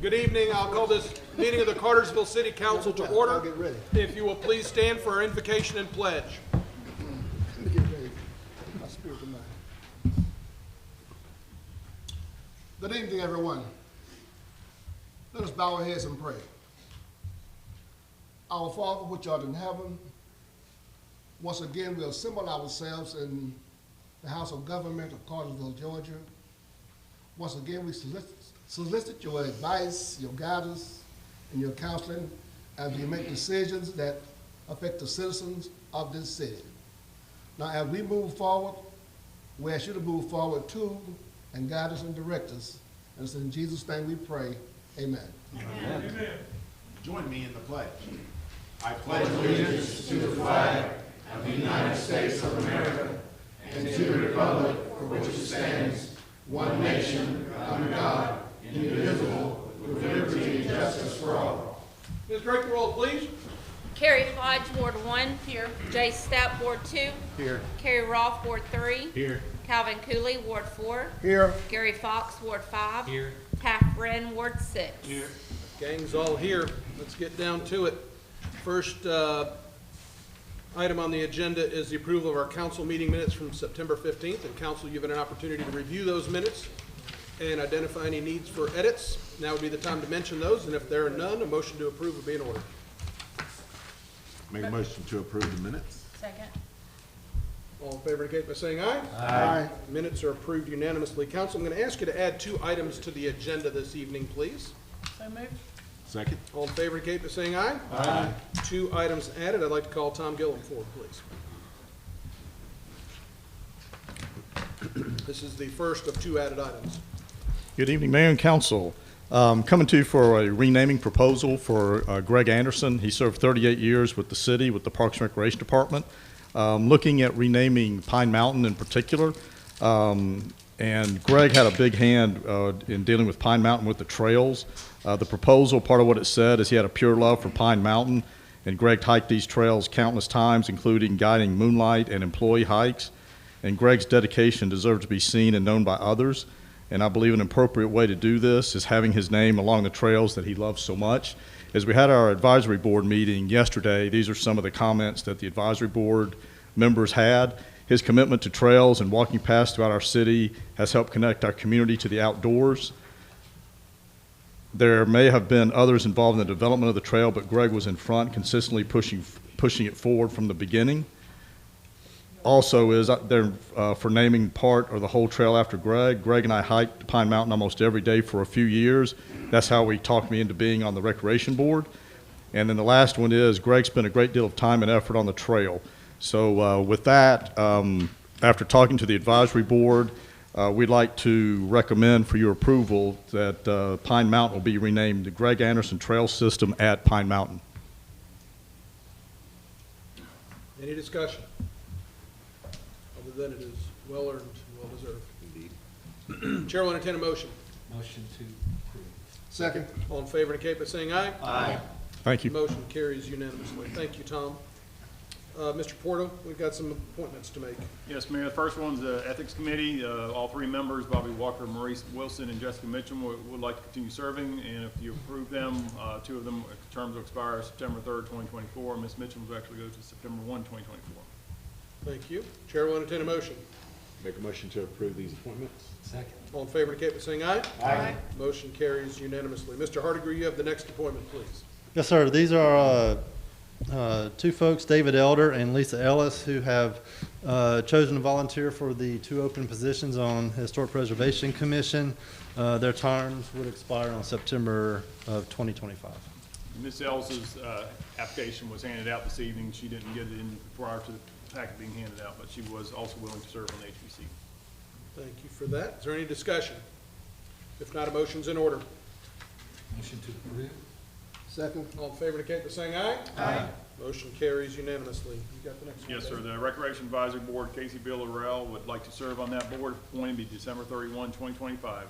Good evening. I'll call this meeting of the Cartersville City Council to order. If you will please stand for our invocation and pledge. Good evening, everyone. Let us bow our heads and pray. Our Father, which art in heaven, once again we assemble ourselves in the House of Government of Cartersville, Georgia. Once again we solicit your advice, your guidance, and your counseling as we make decisions that affect the citizens of this city. Now, as we move forward, we ask you to move forward too and guide us and direct us. And it's in Jesus' name we pray. Amen. Amen. Amen. Join me in the pledge. I pledge allegiance to the flag of the United States of America and to the republic for which it stands, one nation, under God, indivisible, with liberty and justice for all. Ms. Drake, the roll, please. Carrie Hodge, Ward 1. Here. Jay Stapp, Ward 2. Here. Carrie Rolfe, Ward 3. Here. Calvin Cooley, Ward 4. Here. Gary Fox, Ward 5. Here. Taft Wren, Ward 6. Here. Gang's all here. Let's get down to it. First item on the agenda is the approval of our council meeting minutes from September 15th. And council, you've had an opportunity to review those minutes and identify any needs for edits. Now would be the time to mention those, and if there are none, a motion to approve would be in order. Make a motion to approve the minutes. Second. All in favor indicate by saying aye. Aye. Minutes are approved unanimously. Council, I'm going to ask you to add 2 items to the agenda this evening, please. So moved. Second. All in favor indicate by saying aye. Aye. 2 items added. I'd like to call Tom Gillum forward, please. This is the first of 2 added items. Good evening, Mayor and Council. Coming to you for a renaming proposal for Greg Anderson. He served 38 years with the city, with the Parks and Recreation Department. Looking at renaming Pine Mountain in particular. And Greg had a big hand in dealing with Pine Mountain with the trails. The proposal, part of what it said is he had a pure love for Pine Mountain, and Greg hiked these trails countless times, including guiding moonlight and employee hikes. And Greg's dedication deserves to be seen and known by others. And I believe an appropriate way to do this is having his name along the trails that he loves so much. As we had our advisory board meeting yesterday, these are some of the comments that the advisory board members had. His commitment to trails and walking paths throughout our city has helped connect our community to the outdoors. There may have been others involved in the development of the trail, but Greg was in front, consistently pushing it forward from the beginning. Also is there for naming part or the whole trail after Greg. Greg and I hiked Pine Mountain almost every day for a few years. That's how he talked me into being on the recreation board. And then the last one is Greg spent a great deal of time and effort on the trail. So with that, after talking to the advisory board, we'd like to recommend for your approval that Pine Mountain will be renamed the Greg Anderson Trail System at Pine Mountain. Any discussion? Other than it is well earned, well deserved. Indeed. Chair will entertain a motion. Motion to approve. Second. All in favor indicate by saying aye. Aye. Thank you. Motion carries unanimously. Thank you, Tom. Mr. Porto, we've got some appointments to make. Yes, Mayor. The first one's the Ethics Committee. All 3 members, Bobby Walker, Maurice Wilson, and Jessica Mitchell, would like to continue serving. And if you approve them, 2 of them terms will expire September 3rd, 2024. Ms. Mitchell will actually go to September 1, 2024. Thank you. Chair will entertain a motion. Make a motion to approve these appointments. Second. All in favor indicate by saying aye. Aye. Motion carries unanimously. Mr. Hardiger, you have the next appointment, please. Yes, sir. These are 2 folks, David Elder and Lisa Ellis, who have chosen to volunteer for the 2 open positions on Historic Preservation Commission. Their terms would expire on September of 2025. Ms. Ellis's application was handed out this evening. She didn't get it in prior to the packet being handed out, but she was also willing to serve on the HPC. Thank you for that. Is there any discussion? If not, a motion's in order. Motion to approve. Second. All in favor indicate by saying aye. Aye. Motion carries unanimously. You got the next one? Yes, sir. The Recreation Advisory Board, Casey Villarreal, would like to serve on that board. Appointed be December 31, 2025.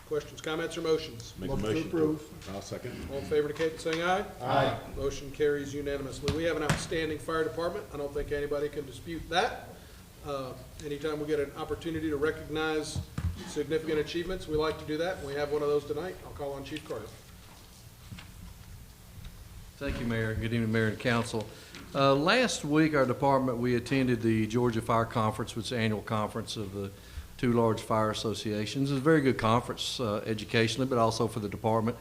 Questions, comments, or motions? Make Motion a to motion approve. I'll second. All in favor indicate by saying aye. Aye. Motion carries unanimously. We have an outstanding fire department. I don't think anybody can dispute that. Anytime we get an opportunity to recognize significant achievements. We like to do that, and we have one of those tonight. I'll call on Chief Carter. Thank you, Mayor. Good evening, Mayor and Council. Last week, our department, we attended the Georgia Fire Conference, which is the annual conference of the two large fire associations. It was a very good conference educationally, but also for the department.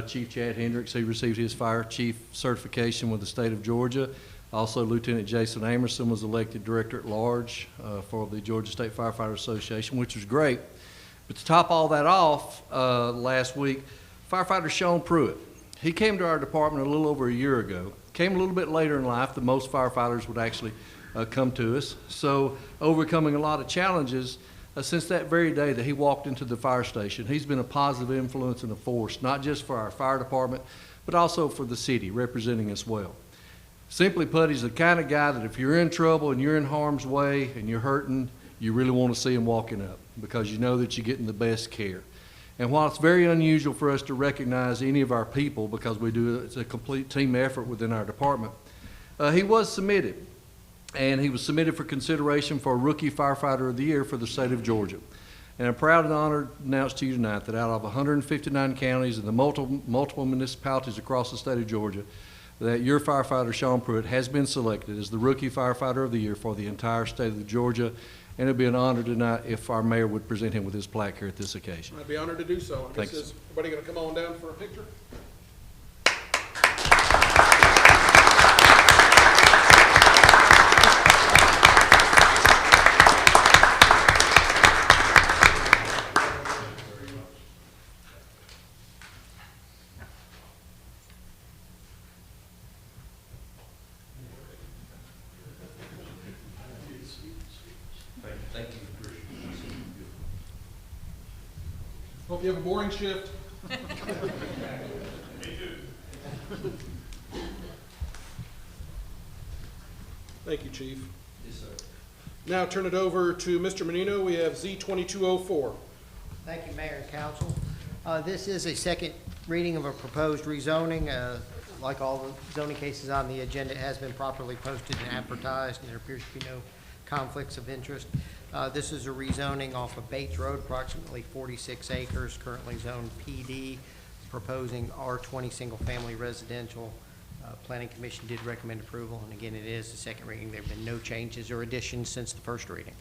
Chief Chad Hendricks, he received his fire chief certification with the state of Georgia. Also, Lieutenant Jason Amerson was elected Director at Large for the Georgia State Firefighter Association, which was great. But to top all that off, last week, firefighter Sean Pruitt, he came to our department a little over a year ago. Came a little bit later in life than most firefighters would actually come to us. So overcoming a lot of challenges since that very day that he walked into the fire station. He's been a positive influence and a force, not just for our fire department, but also for the city, representing us well. Simply put, he's the kind of guy that if you're in trouble and you're in harm's way and you're hurting, you really want to see him walking up because you know that you're getting the best care. And while it's very unusual for us to recognize any of our people because it's a complete team effort within our department, he was submitted. And he was submitted for consideration for Rookie Firefighter of the Year for the state of Georgia. And I'm proud and honored to announce to you tonight that out of 159 counties and the multiple municipalities across the state of Georgia, that your firefighter, Sean Pruitt, has been selected as the Rookie Firefighter of the Year for the entire state of Georgia. And it'd be an honor tonight if our mayor would present him with his plaque here at this occasion. I'd be honored to do so. Thanks. Is everybody going to come on down for a picture? Hope you have a boring shift. Thank you, Chief. Yes, sir. Now turn it over to Mr. Menino. We have Z2204. Thank you, Mayor and Council. This is a second reading of a proposed rezoning. Like all the zoning cases on the agenda, it has been properly posted and advertised, and there appears to be no conflicts of interest. This is a rezoning off of Bates Road, approximately 46 acres, currently zoned PD, proposing R20 single-family residential. Planning Commission did recommend approval, and again, it is the second reading. There have been no changes or additions since the first reading.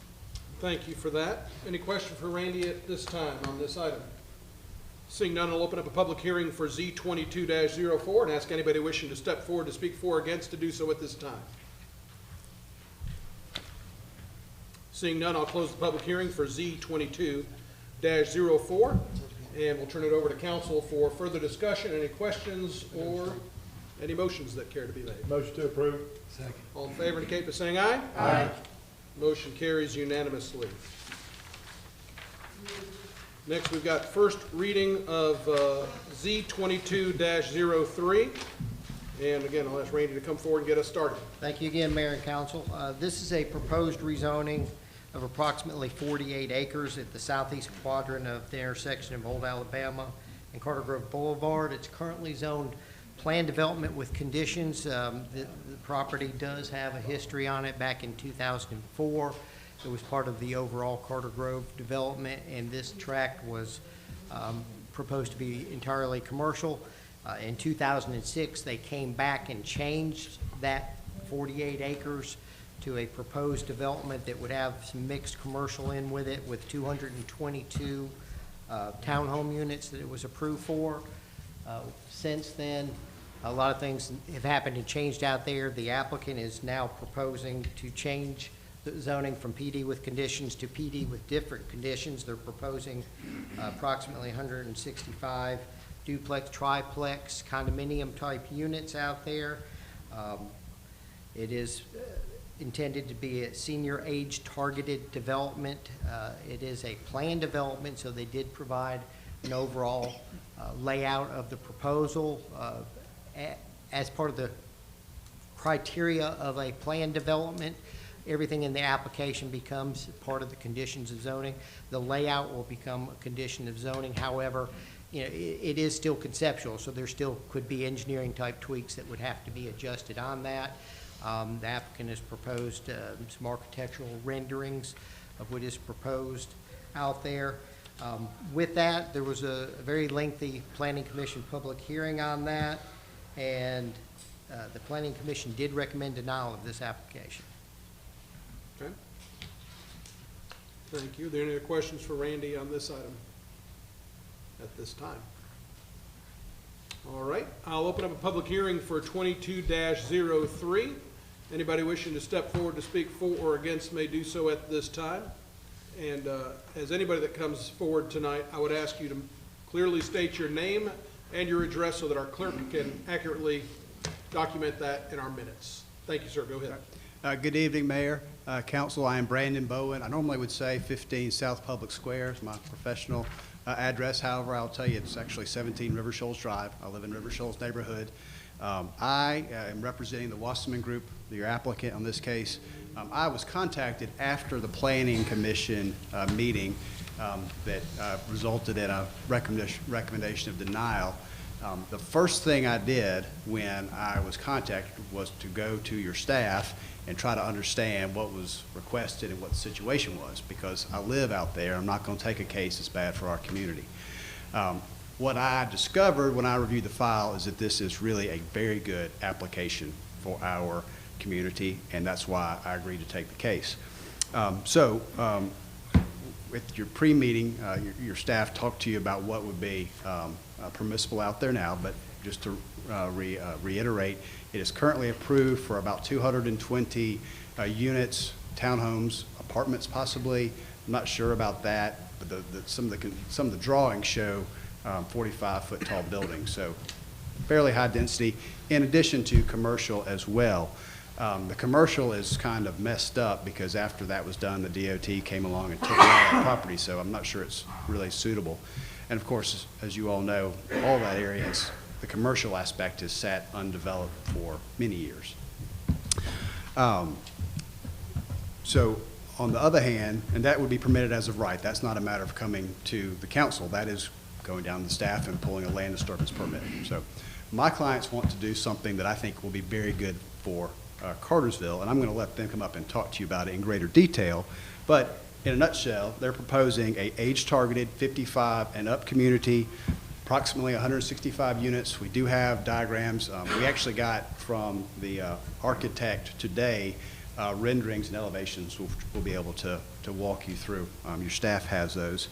Thank you for that. Any question for Randy at this time on this item? Seeing none, I'll open up a public hearing for Z22-04 and ask anybody wishing to step forward to speak for or against to do so at this time. Seeing none, I'll close the public hearing for Z22-04, and we'll turn it over to council for further discussion. Any questions or any motions that care to be made? Motion to approve. Second. All in favor indicate by saying aye. Aye. Motion carries unanimously. Next, we've got first reading of Z22-03. And again, I'll ask Randy to come forward and get us started. Thank you again, Mayor and Council. This is a proposed rezoning of approximately 48 acres at the southeast quadrant of the intersection of Old Alabama and Carter Grove Boulevard. It's currently zoned planned development with conditions. The property does have a history on it back in 2004. It was part of the overall Carter Grove development, and this tract was proposed to be entirely commercial. In 2006, they came back and changed that 48 acres to a proposed development that would have some mixed commercial in with it, with 222 townhome units that it was approved for. Since then, a lot of things have happened and changed out there. The applicant is now proposing to change the zoning from PD with conditions to PD with different conditions. They're proposing approximately 165 duplex, triplex, condominium type units out there. It is intended to be a senior age targeted development. It is a planned development, so they did provide an overall layout of the proposal. As part of the criteria of a planned development, everything in the application becomes part of the conditions of zoning. The layout will become a condition of zoning. However, you know, it is still conceptual, so there still could be engineering type tweaks that would have to be adjusted on that. The applicant has proposed some architectural renderings of what is proposed out there. With that, there was a very lengthy Planning Commission public hearing on that, and the Planning Commission did recommend denial of this application. Okay. Thank you. Are there any other questions for Randy on this item at this time? All right, I'll open up a public hearing for 22-03. Anybody wishing to step forward to speak for or against may do so at this time. And as anybody that comes forward tonight, I would ask you to clearly state your name and your address so that our clerk can accurately document that in our minutes. Thank you, sir. Go ahead. Good evening, Mayor, Council. I am Brandon Bowen. I normally would say 15 South Public Square is my professional address. However, I'll tell you it's actually 17 River Shoals Drive. I live in River Shoals neighborhood. I am representing the Wasserman Group, your applicant on this case. I was contacted after the Planning Commission meeting that resulted in a recommendation of denial. The first thing I did when I was contacted was to go to your staff and try to understand what was requested and what the situation was, because I live out there. I'm not going to take a case that's bad for our community. What I discovered when I reviewed the file is that this is really a very good application for our community, and that's why I agreed to take the case. With your pre-meeting, your staff talked to you about what would be permissible out there now, but just to reiterate, it is currently approved for about 220 units, townhomes, apartments possibly. I'm not sure about that, but some of the drawings show 45-foot tall buildings, so fairly high density, in addition to commercial as well. The commercial is kind of messed up because after that was done, the DOT came along and took away that property, so I'm not sure it's really suitable. And of course, as you all know, all that area is, the commercial aspect has sat undeveloped for many years. So on the other hand, and that would be permitted as of right, that's not a matter of coming to the council, that is going down to the staff and pulling a land disturbance permit. So my clients want to do something that I think will be very good for Cartersville, and I'm going to let them come up and talk to you about it in greater detail. But in a nutshell, they're proposing a age-targeted 55 and up community, approximately 165 units. We do have diagrams. We actually got from the architect today renderings and elevations we'll be able to walk you through. Your staff has those.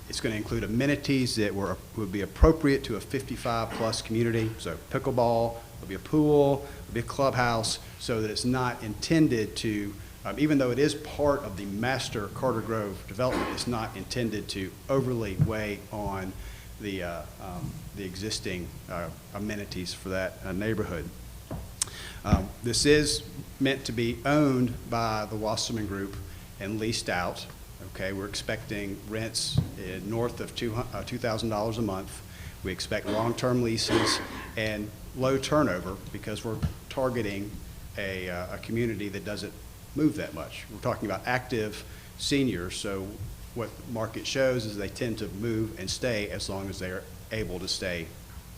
It's going to include amenities that would be appropriate to a 55-plus community. So pickleball, there'll be a pool, there'll be a clubhouse, so that it's not intended to, even though it is part of the master Carter Grove development, it's not intended to overly weigh on the existing amenities for that neighborhood. This is meant to be owned by the Wasserman Group and leased out. Okay, we're expecting rents north of $2,000 a month. We expect long-term leases and low turnover because we're targeting a community that doesn't move that much. We're talking about active seniors, so what the market shows is they tend to move and stay as long as they're able to stay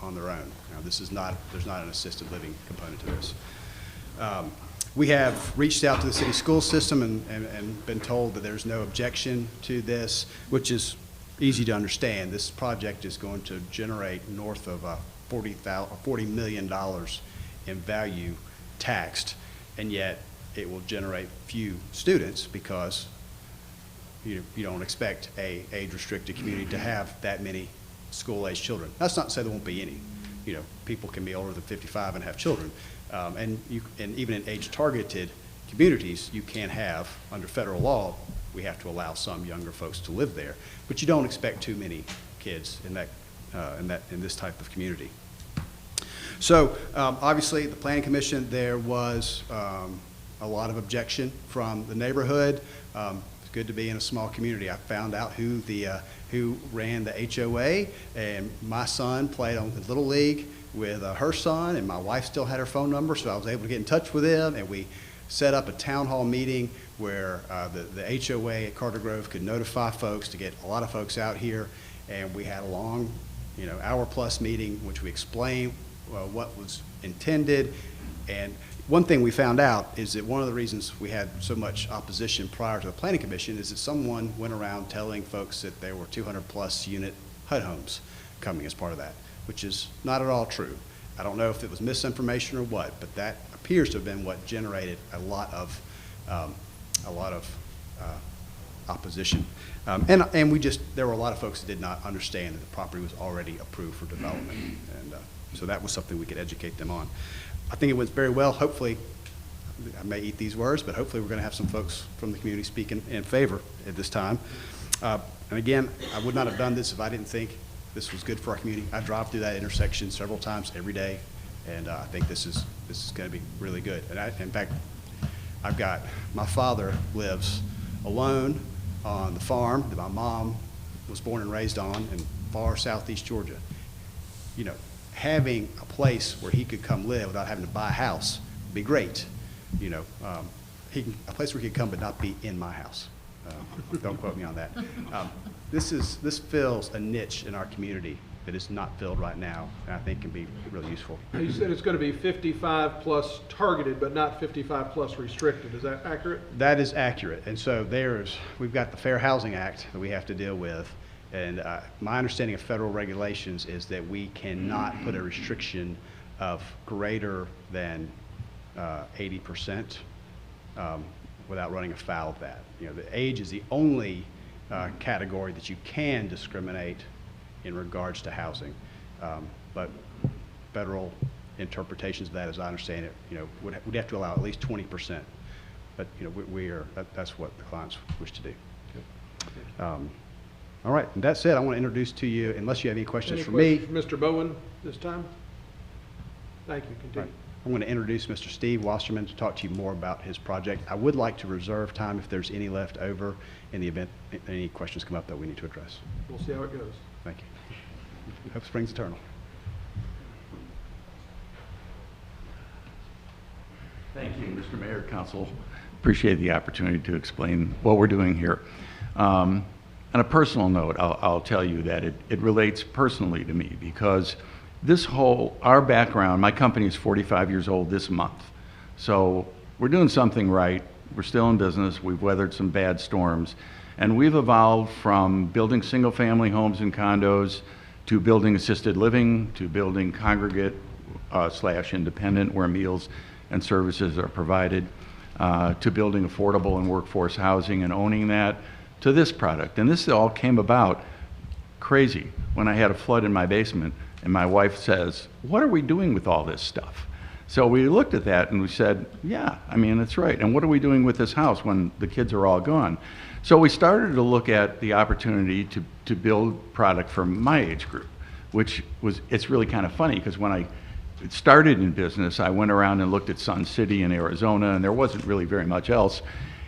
on their own. Now, there's not an assisted living component to this. We have reached out to the city school system and been told that there's no objection to this, which is easy to understand. This project is going to generate north of $40 million in value taxed, and yet it will generate few students because you don't expect a age-restricted community to have that many school-age children. That's not to say there won't be any. You know, people can be older than 55 and have children. And even in age-targeted communities, you can have, under federal law, we have to allow some younger folks to live there. But you don't expect too many kids in this type of community. So obviously, the Planning Commission, there was a lot of objection from the neighborhood. It's good to be in a small community. I found out who ran the HOA, and my son played on the Little League with her son, and my wife still had her phone number, so I was able to get in touch with them, and we set up a town hall meeting where the HOA at Carter Grove could notify folks to get a lot of folks out here, and we had a long, hour-plus meeting, which we explained what was intended, and one thing we found out is that one of the reasons we had so much opposition prior to the planning commission is that someone went around telling folks that there were 200-plus unit HUD homes coming as part of that, which is not at all true. I don't know if it was misinformation or what, but that appears to have been what generated a lot of opposition. And there were a lot of folks that did not understand that the property was already approved for development. And so that was something we could educate them on. I think it went very well. Hopefully, I may eat these words, but hopefully we're going to have some folks from the community speaking in favor at this time. And again, I would not have done this if I didn't think this was good for our community. I drive through that intersection several times every day, and I think this is going to be really good. And in fact, my father lives alone on the farm that my mom was born and raised on in far southeast Georgia. You know, having a place where he could come live without having to buy a house would be great. You know, a place where he could come but not be in my house. Don't quote me on that. This fills a niche in our community that is not filled right now, and I think can be really useful. You said it's going to be 55 plus targeted, but not 55 plus restricted. Is that accurate? That is accurate. And so we've got the Fair Housing Act that we have to deal with. And my understanding of federal regulations is that we cannot put a restriction of greater than 80% without running afoul of that. You know, the age is the only category that you can discriminate in regards to housing. But federal interpretations of that, as I understand it, you know, would have to allow at least 20%. But, you know, that's what the clients wish to do. All right, and that said, I want to introduce to you, unless you have any questions for me. Mr. Bowen this time? Thank you, continue. Right. I'm going to introduce Mr. Steve Wasserman to talk to you more about his project. I would like to reserve time if there's any left over in the event any questions come up that we need to address. We'll see how it goes. Thank you. Hope springs eternal. Thank you, Mr. Mayor, Council. Appreciate the opportunity to explain what we're doing here. On a personal note, I'll tell you that it relates personally to me because our background, my company is 45 years old this month. So we're doing something right. We're still in business. We've weathered some bad storms. And we've evolved from building single-family homes and condos to building assisted living, to building congregate / independent where meals and services are provided, to building affordable and workforce housing and owning that, to this product. And this all came about crazy when I had a flood in my basement and my wife says, "What are we doing with all this stuff?" So we looked at that and we said, yeah, I mean, that's right. And what are we doing with this house when the kids are all gone? So we started to look at the opportunity to build product for my age group, it's really kind of funny because when I started in business, I went around and looked at Sun City in Arizona and there wasn't really very much else.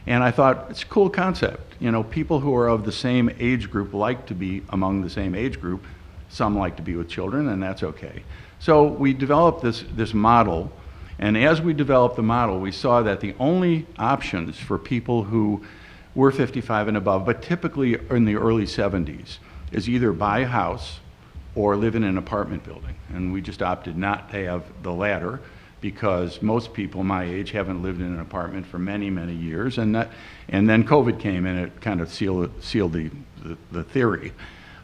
And I thought, it's a cool concept. You know, people who are of the same age group like to be among the same age group. Some like to be with children, and that's okay. So we developed this model, and as we developed the model, we saw that the only options for people who were 55 and above, but typically in the early 70s, is either buy a house or live in an apartment building. And we just opted not to have the latter, because most people my age haven't lived in an apartment for many, many years, and then COVID came and it kind of sealed the theory.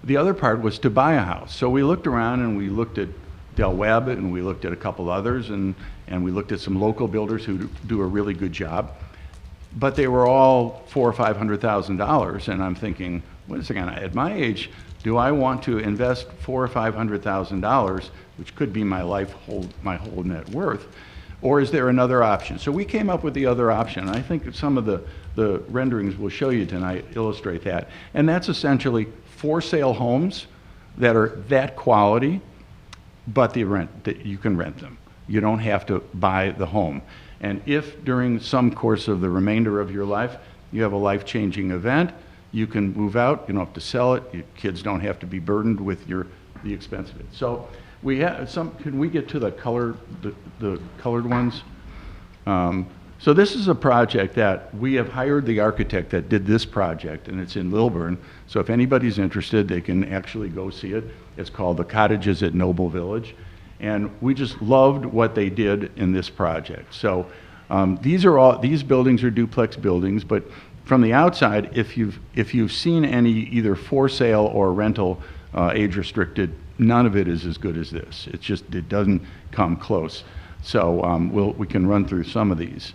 The other part was to buy a house. So we looked around and we looked at Del Webb and we looked at a couple others and we looked at some local builders who do a really good job, but they were all $400,000 or $500,000, and I'm thinking, wait a second, at my age, do I want to invest $400,000 or $500,000, which could be my whole net worth, or is there another option? So we came up with the other option. I think some of the renderings we'll show you tonight illustrate that. And that's essentially for sale homes that are that quality, but that you can rent them. You don't have to buy the home. And if during some course of the remainder of your life, you have a life-changing event, you can move out, you don't have to sell it, your kids don't have to be burdened with the expense of it. So we have can we get to the colored ones? So this is a project that we have hired the architect that did this project, and it's in Lilburn. So if anybody's interested, they can actually go see it. It's called The Cottages at Noble Village. And we just loved what they did in this project. So these buildings are duplex buildings, but from the outside, if you've seen any either for sale or rental age restricted, none of it is as good as this. It doesn't come close. So we can run through some of these.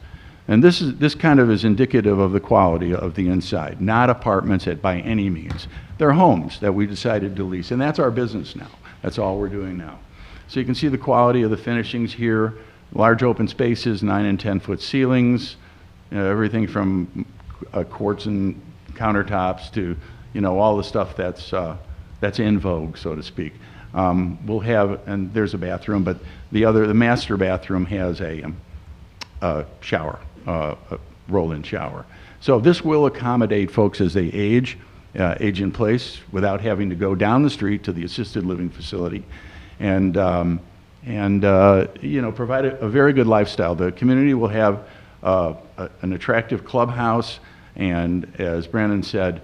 And this kind of is indicative of the quality of the inside, not apartments by any means. They're homes that we decided to lease, and that's our business now. That's all we're doing now. So you can see the quality of the finishings here, large open spaces, 9 and 10-foot ceilings, everything from quartz and countertops to, all the stuff that's in vogue, so to speak. We'll have, and there's a bathroom, but the master bathroom has a shower, a roll-in shower. So this will accommodate folks as they age in place without having to go down the street to the assisted living facility, and provide a very good lifestyle. The community will have an attractive clubhouse, and as Brandon said,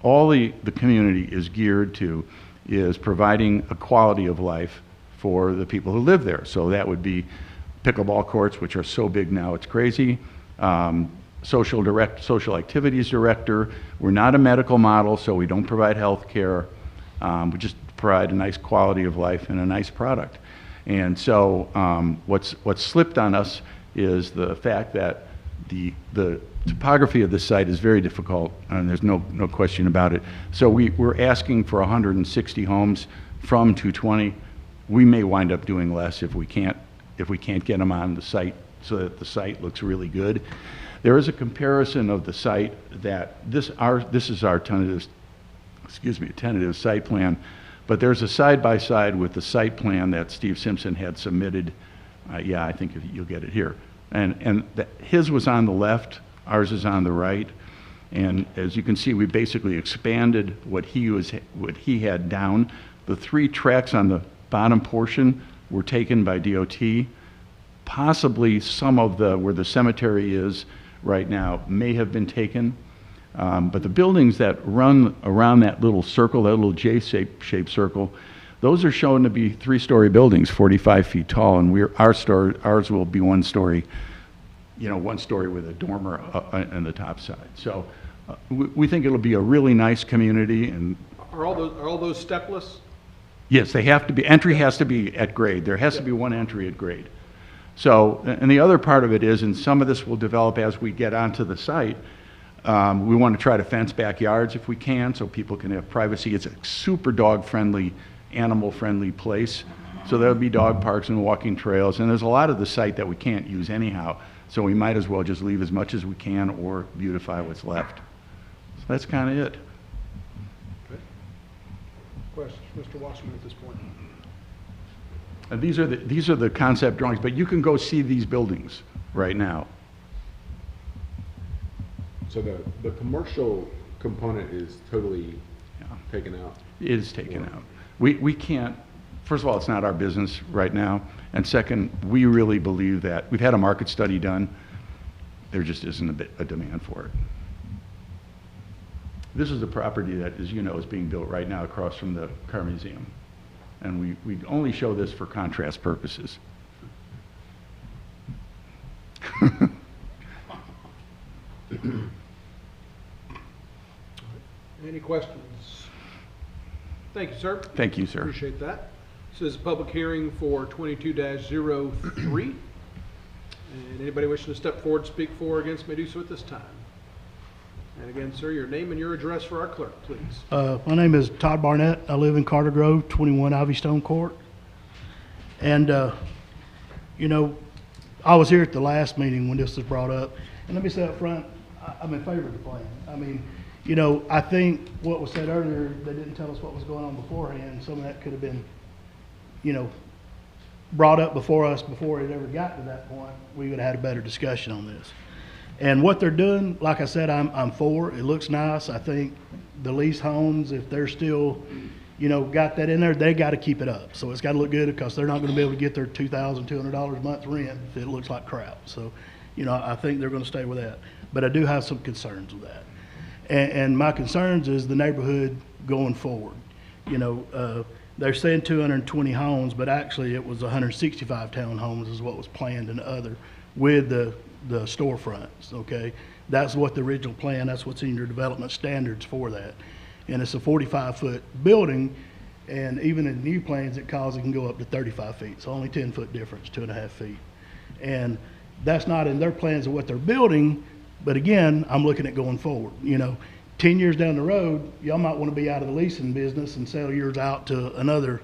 all the community is geared to is providing a quality of life for the people who live there. So that would be pickleball courts, which are so big now it's crazy. Social activities director. We're not a medical model, so we don't provide health care. We just provide a nice quality of life and a nice product. And so what's slipped on us is the fact that the topography of the site is very difficult, and there's no question about it. So we're asking for 160 homes from 220. We may wind up doing less if we can't get them on the site so that the site looks really good. There is a comparison of the site that this is our tentative site plan, but there's a side-by-side with the site plan that Steve Simpson had submitted. Yeah, I think you'll get it here. And his was on the left, ours is on the right. And as you can see, we basically expanded what he had down. The 3 tracks on the bottom portion were taken by DOT. Possibly some of where the cemetery is right now may have been taken. But the buildings that run around that little circle, that little J-shaped circle, those are shown to be 3-story buildings, 45 feet tall, and ours will be 1 story, 1 story with a dormer on the top side. So we think it'll be a really nice community. And are all those stepless? Yes, they have to be. Entry has to be at grade. There has to be 1 entry at grade. So, and the other part of it is, and some of this will develop as we get onto the site, we want to try to fence backyards if we can so people can have privacy. It's a super dog-friendly, animal-friendly place. So there'll be dog parks and walking trails, and there's a lot of the site that we can't use anyhow. So we might as well just leave as much as we can or beautify what's left. So that's kind of it. Okay. Questions, Mr. Wasserman, at this point? And these are the concept drawings, but you can go see these buildings right now. So the commercial component is totally taken out? It is taken out. We can't, first of all, it's not our business right now. And second, we really believe that, we've had a market study done, there just isn't a demand for it. This is a property that, as you know, is being built right now across from the Car Museum. And we only show this for contrast purposes. Any questions? Thank you, sir. Thank you, sir. Appreciate that. This is a public hearing for 22-03. And anybody wishing to step forward, speak for or against may do so at this time. And again, sir, your name and your address for our clerk, please. My name is Todd Barnett. I live in Carter Grove, 21 Ivy Stone Court. And, I was here at the last meeting when this was brought up. And let me say up front, I'm in favor of the plan. I mean, I think what was said earlier, they didn't tell us what was going on beforehand. Some of that could have been, brought up before us before it ever got to that point. We would have had a better discussion on this. And what they're doing, like I said, I'm for. It looks nice. I think the lease homes, if they're still, got that in there, they got to keep it up. So it's got to look good because they're not going to be able to get their $2,200 a month rent if it looks like crap. So, I think they're going to stay with that. But I do have some concerns with that. And my concerns is the neighborhood going forward. The they're saying 220 homes, but actually it was 165 townhomes is what was planned and other with the storefronts, okay? That's what the original plan, that's what's in your development standards for that. And it's a 45-foot building, and even in new plans, it can go up to 35 feet, so only 10-foot difference, 2.5 feet. And that's not in their plans of what they're building, but again, I'm looking at going forward. 10 years down the road, y'all might want to be out of the leasing business and sell yours out to another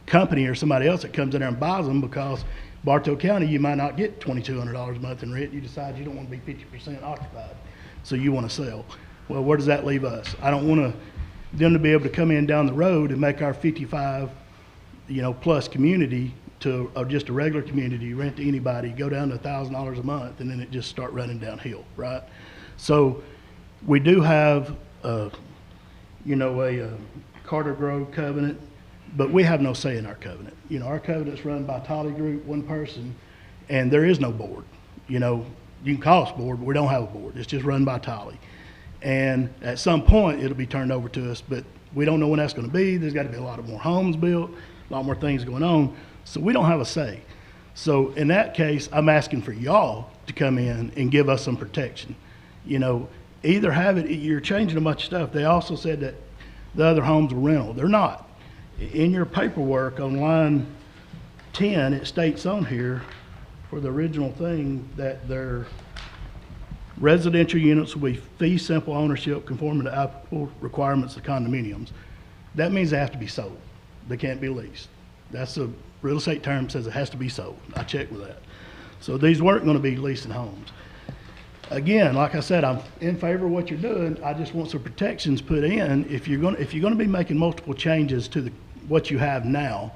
company or somebody else that comes in there and buys them, because Bartow County, you might not get $2,200 a month in rent. You decide you don't want to be 50% occupied, so you want to sell. Well, where does that leave us? I don't want them to be able to come in down the road and make our 55, plus community to just a regular community, rent to anybody, go down to $1,000 a month, and then it just start running downhill, right? So we do have, a Carter Grove covenant, but we have no say in our covenant. Our covenant's run by Tolly Group, one person, and there is no board. You can call us board, but we don't have a board. It's just run by Tolly. And at some point, it'll be turned over to us, but we don't know when that's going to be. There's got to be a lot of more homes built, a lot more things going on, so we don't have a say. So in that case, I'm asking for y'all to come in and give us some protection. Either have it, you're changing a bunch of stuff. They also said that the other homes were rental. They're not. In your paperwork on line 10, it states on here for the original thing that their residential units will be fee simple ownership conforming to applicable requirements of condominiums. That means they have to be sold. They can't be leased. That's a real estate term, says it has to be sold. I checked with that. So these weren't going to be leasing homes. Again, like I said, I'm in favor of what you're doing. I just want some protections put in. If you're going to be making multiple changes to what you have now,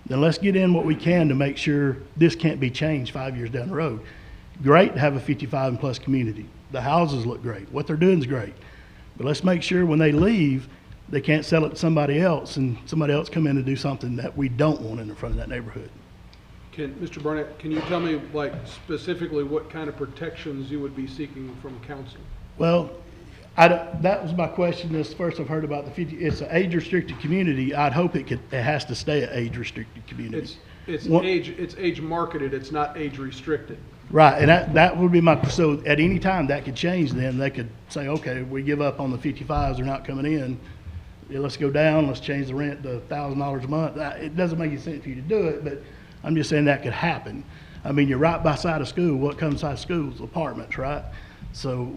then let's get in what we can to make sure this can't be changed 5 years down the road. Great to have a 55 and plus community. The houses look great. What they're doing is great. But let's make sure when they leave, they can't sell it to somebody else and somebody else come in and do something that we don't want in the front of that neighborhood. Mr. Barnett, can you tell me, specifically what kind of protections you would be seeking from council? Well, that was my question. This first I've heard about the 50. It's an age-restricted community. I'd hope it has to stay an age-restricted community. It's age marketed. It's not age restricted. Right, and that would be so at any time that could change. Then they could say, okay, we give up on the 55s. They're not coming in. Yeah, let's go down. Let's change the rent to $1,000 a month. It doesn't make any sense for you to do it, but I'm just saying that could happen. I mean, you're right by side of school. What comes by schools? Apartments, right? So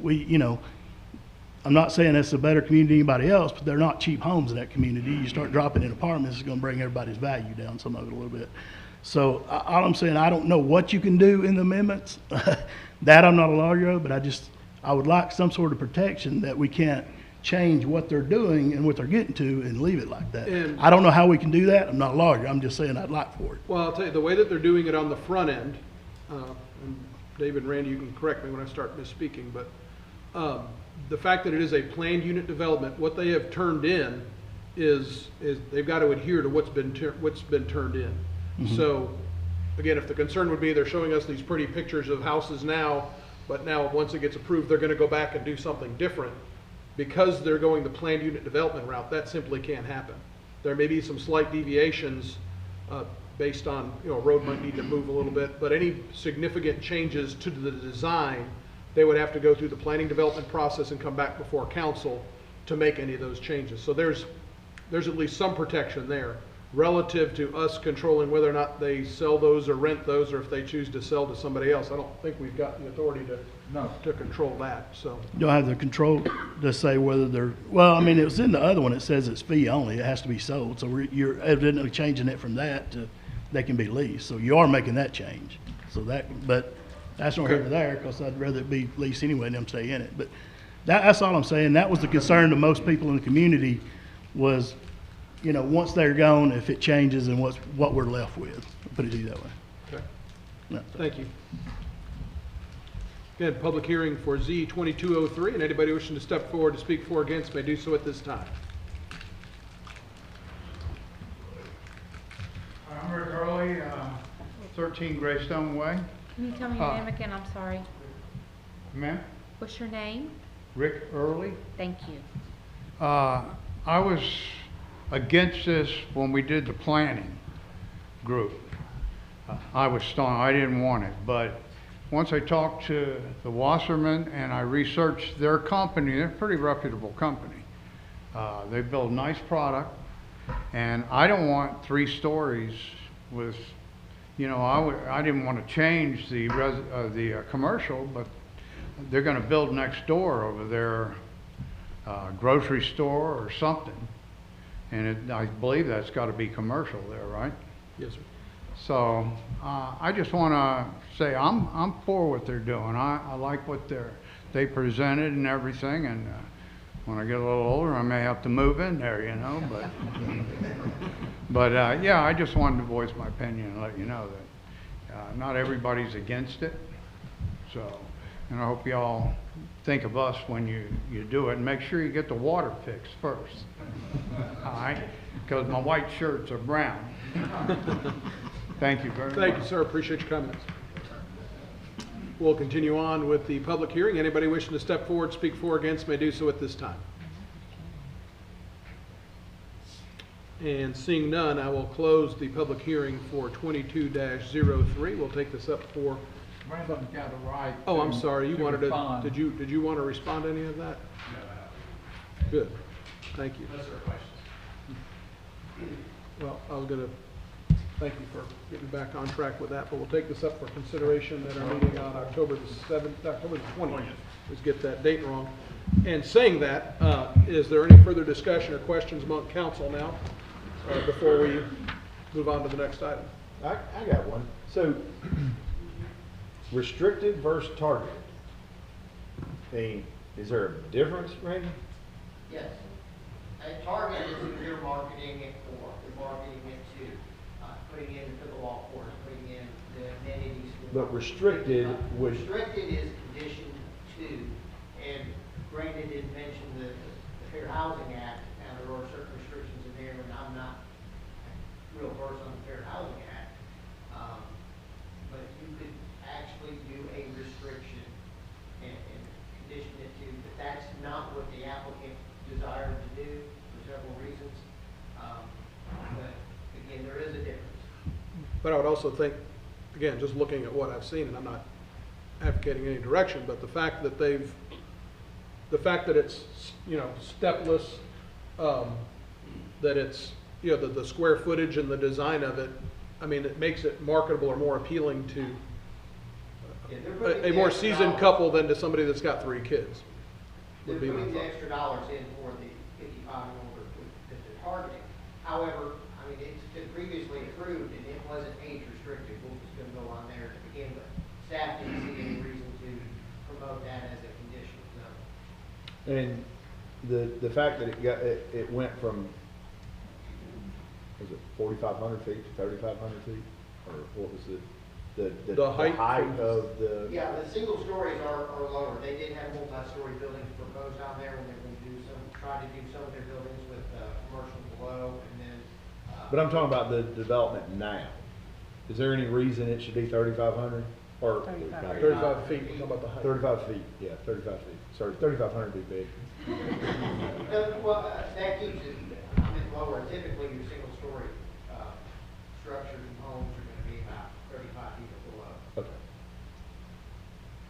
I'm not saying it's a better community than anybody else, but they're not cheap homes in that community. You start dropping in apartments, it's going to bring everybody's value down, some of it a little bit. So all I'm saying, I don't know what you can do in the amendments. That I'm not a lawyer of, but I would like some sort of protection that we can't change what they're doing and what they're getting to and leave it like that. And I don't know how we can do that. I'm not a lawyer. I'm just saying I'd like for it. Well, I'll tell you, the way that they're doing it on the front end, and David and Randy, you can correct me when I start misspeaking, but the fact that it is a planned unit development, what they have turned in is they've got to adhere to what's been turned in. Mm-hmm. So, again, if the concern would be they're showing us these pretty pictures of houses now, but now once it gets approved, they're going to go back and do something different. Because they're going the planned unit development route, that simply can't happen. There may be some slight deviations based on, a road might need to move a little bit, but any significant changes to the design, they would have to go through the planning development process and come back before council to make any of those changes. So there's at least some protection there relative to us controlling whether or not they sell those or rent those, or if they choose to sell to somebody else. I don't think we've got the authority to control that. So you don't have the control to say whether they're, well, I mean, it was in the other one, it says it's fee only, it has to be sold. So you're evidently changing it from that to they can be leased. So you are making that change. So but that's not here or there, because I'd rather it be leased anyway and them stay in it. But that's all I'm saying. That was the concern to most people in the community was, once they're gone, if it changes and what we're left with. I'll put it that way. Okay. No. Thank you. Again, public hearing for Z 2203, and anybody wishing to step forward to speak for or against may do so at this time. I'm Rick Early, 13 Greystone Way. Can you tell me your name again? I'm sorry. Ma'am? What's your name? Rick Early. Thank you. I was against this when we did the planning group. I was stung, I didn't want it, but once I talked to the Wasserman and I researched their company, they're a pretty reputable company. They build nice product, and I don't want 3 stories with, you know, I didn't want to change the commercial, but they're going to build next door over their grocery store or something, and I believe that's got to be commercial there, right? Yes, sir. So I just want to say I'm for what they're doing. I like what they presented and everything, and when I get a little older, I may have to move in there, you know. But yeah, I just wanted to voice my opinion and let you know that not everybody's against it. So, and I hope y'all think of us when you do it, and make sure you get the water fixed first. All right, because my white shirts are brown. Thank you very much. Thank you, sir. Appreciate your comments. We'll continue on with the public hearing. Anybody wishing to step forward, speak for or against, may do so at this time. And seeing none, I will close the public hearing for 22-03. We'll take this up for. Brandon got a right. Oh, I'm sorry. You wanted to. respond. Did you want to respond to any of that? Good. Thank you. Well, I was going to thank you for getting back on track with that, but we'll take this up for consideration at our meeting on October the 20th. Let's get that date wrong. And saying that, is there any further discussion or questions among council now before we move on to the next item? I got one. So, restricted versus targeted. I mean, is there a difference, Randy? Yes. A target is who you're marketing it for. You're marketing it to, putting in the pickleball courts, putting in the amenities. But restricted would. Restricted is condition 2, and Brandon did mention the Fair Housing Act, and there are certain restrictions in there, and I'm not real versed on the Fair Housing Act. But you could actually do a restriction and condition it to, but that's not what the applicant desired to do for several reasons. But again, there is a difference. But I would also think, again, just looking at what I've seen, and I'm not advocating any direction, but the fact that it's, you know, stepless, that it's, you know, the square footage and the design of it, I mean, it makes it marketable or more appealing to a more seasoned couple than to somebody that's got 3 kids. They're putting the extra dollars in for the 55 and older that they're targeting. However, I mean, it's been previously approved and it wasn't age restricted. We're just going to go on there to begin with. Staff didn't see any reason to promote that as a condition. No. And the fact that it went from, was it 4,500 feet to 3,500 feet, or what was it? The height of the. Yeah, the single stories are lower. They did have multi-story buildings proposed down there when they were going to try to do some of their buildings with commercial below, and then. But I'm talking about the development now. Is there any reason it should be 3,500 or 35 feet? We're talking about the height. 35 feet? Yeah, 35 feet. Sorry, 3,500 would be big. Well, that keeps it a bit lower. Typically, your single-story structures and homes are going to be about 35 feet or below. Okay.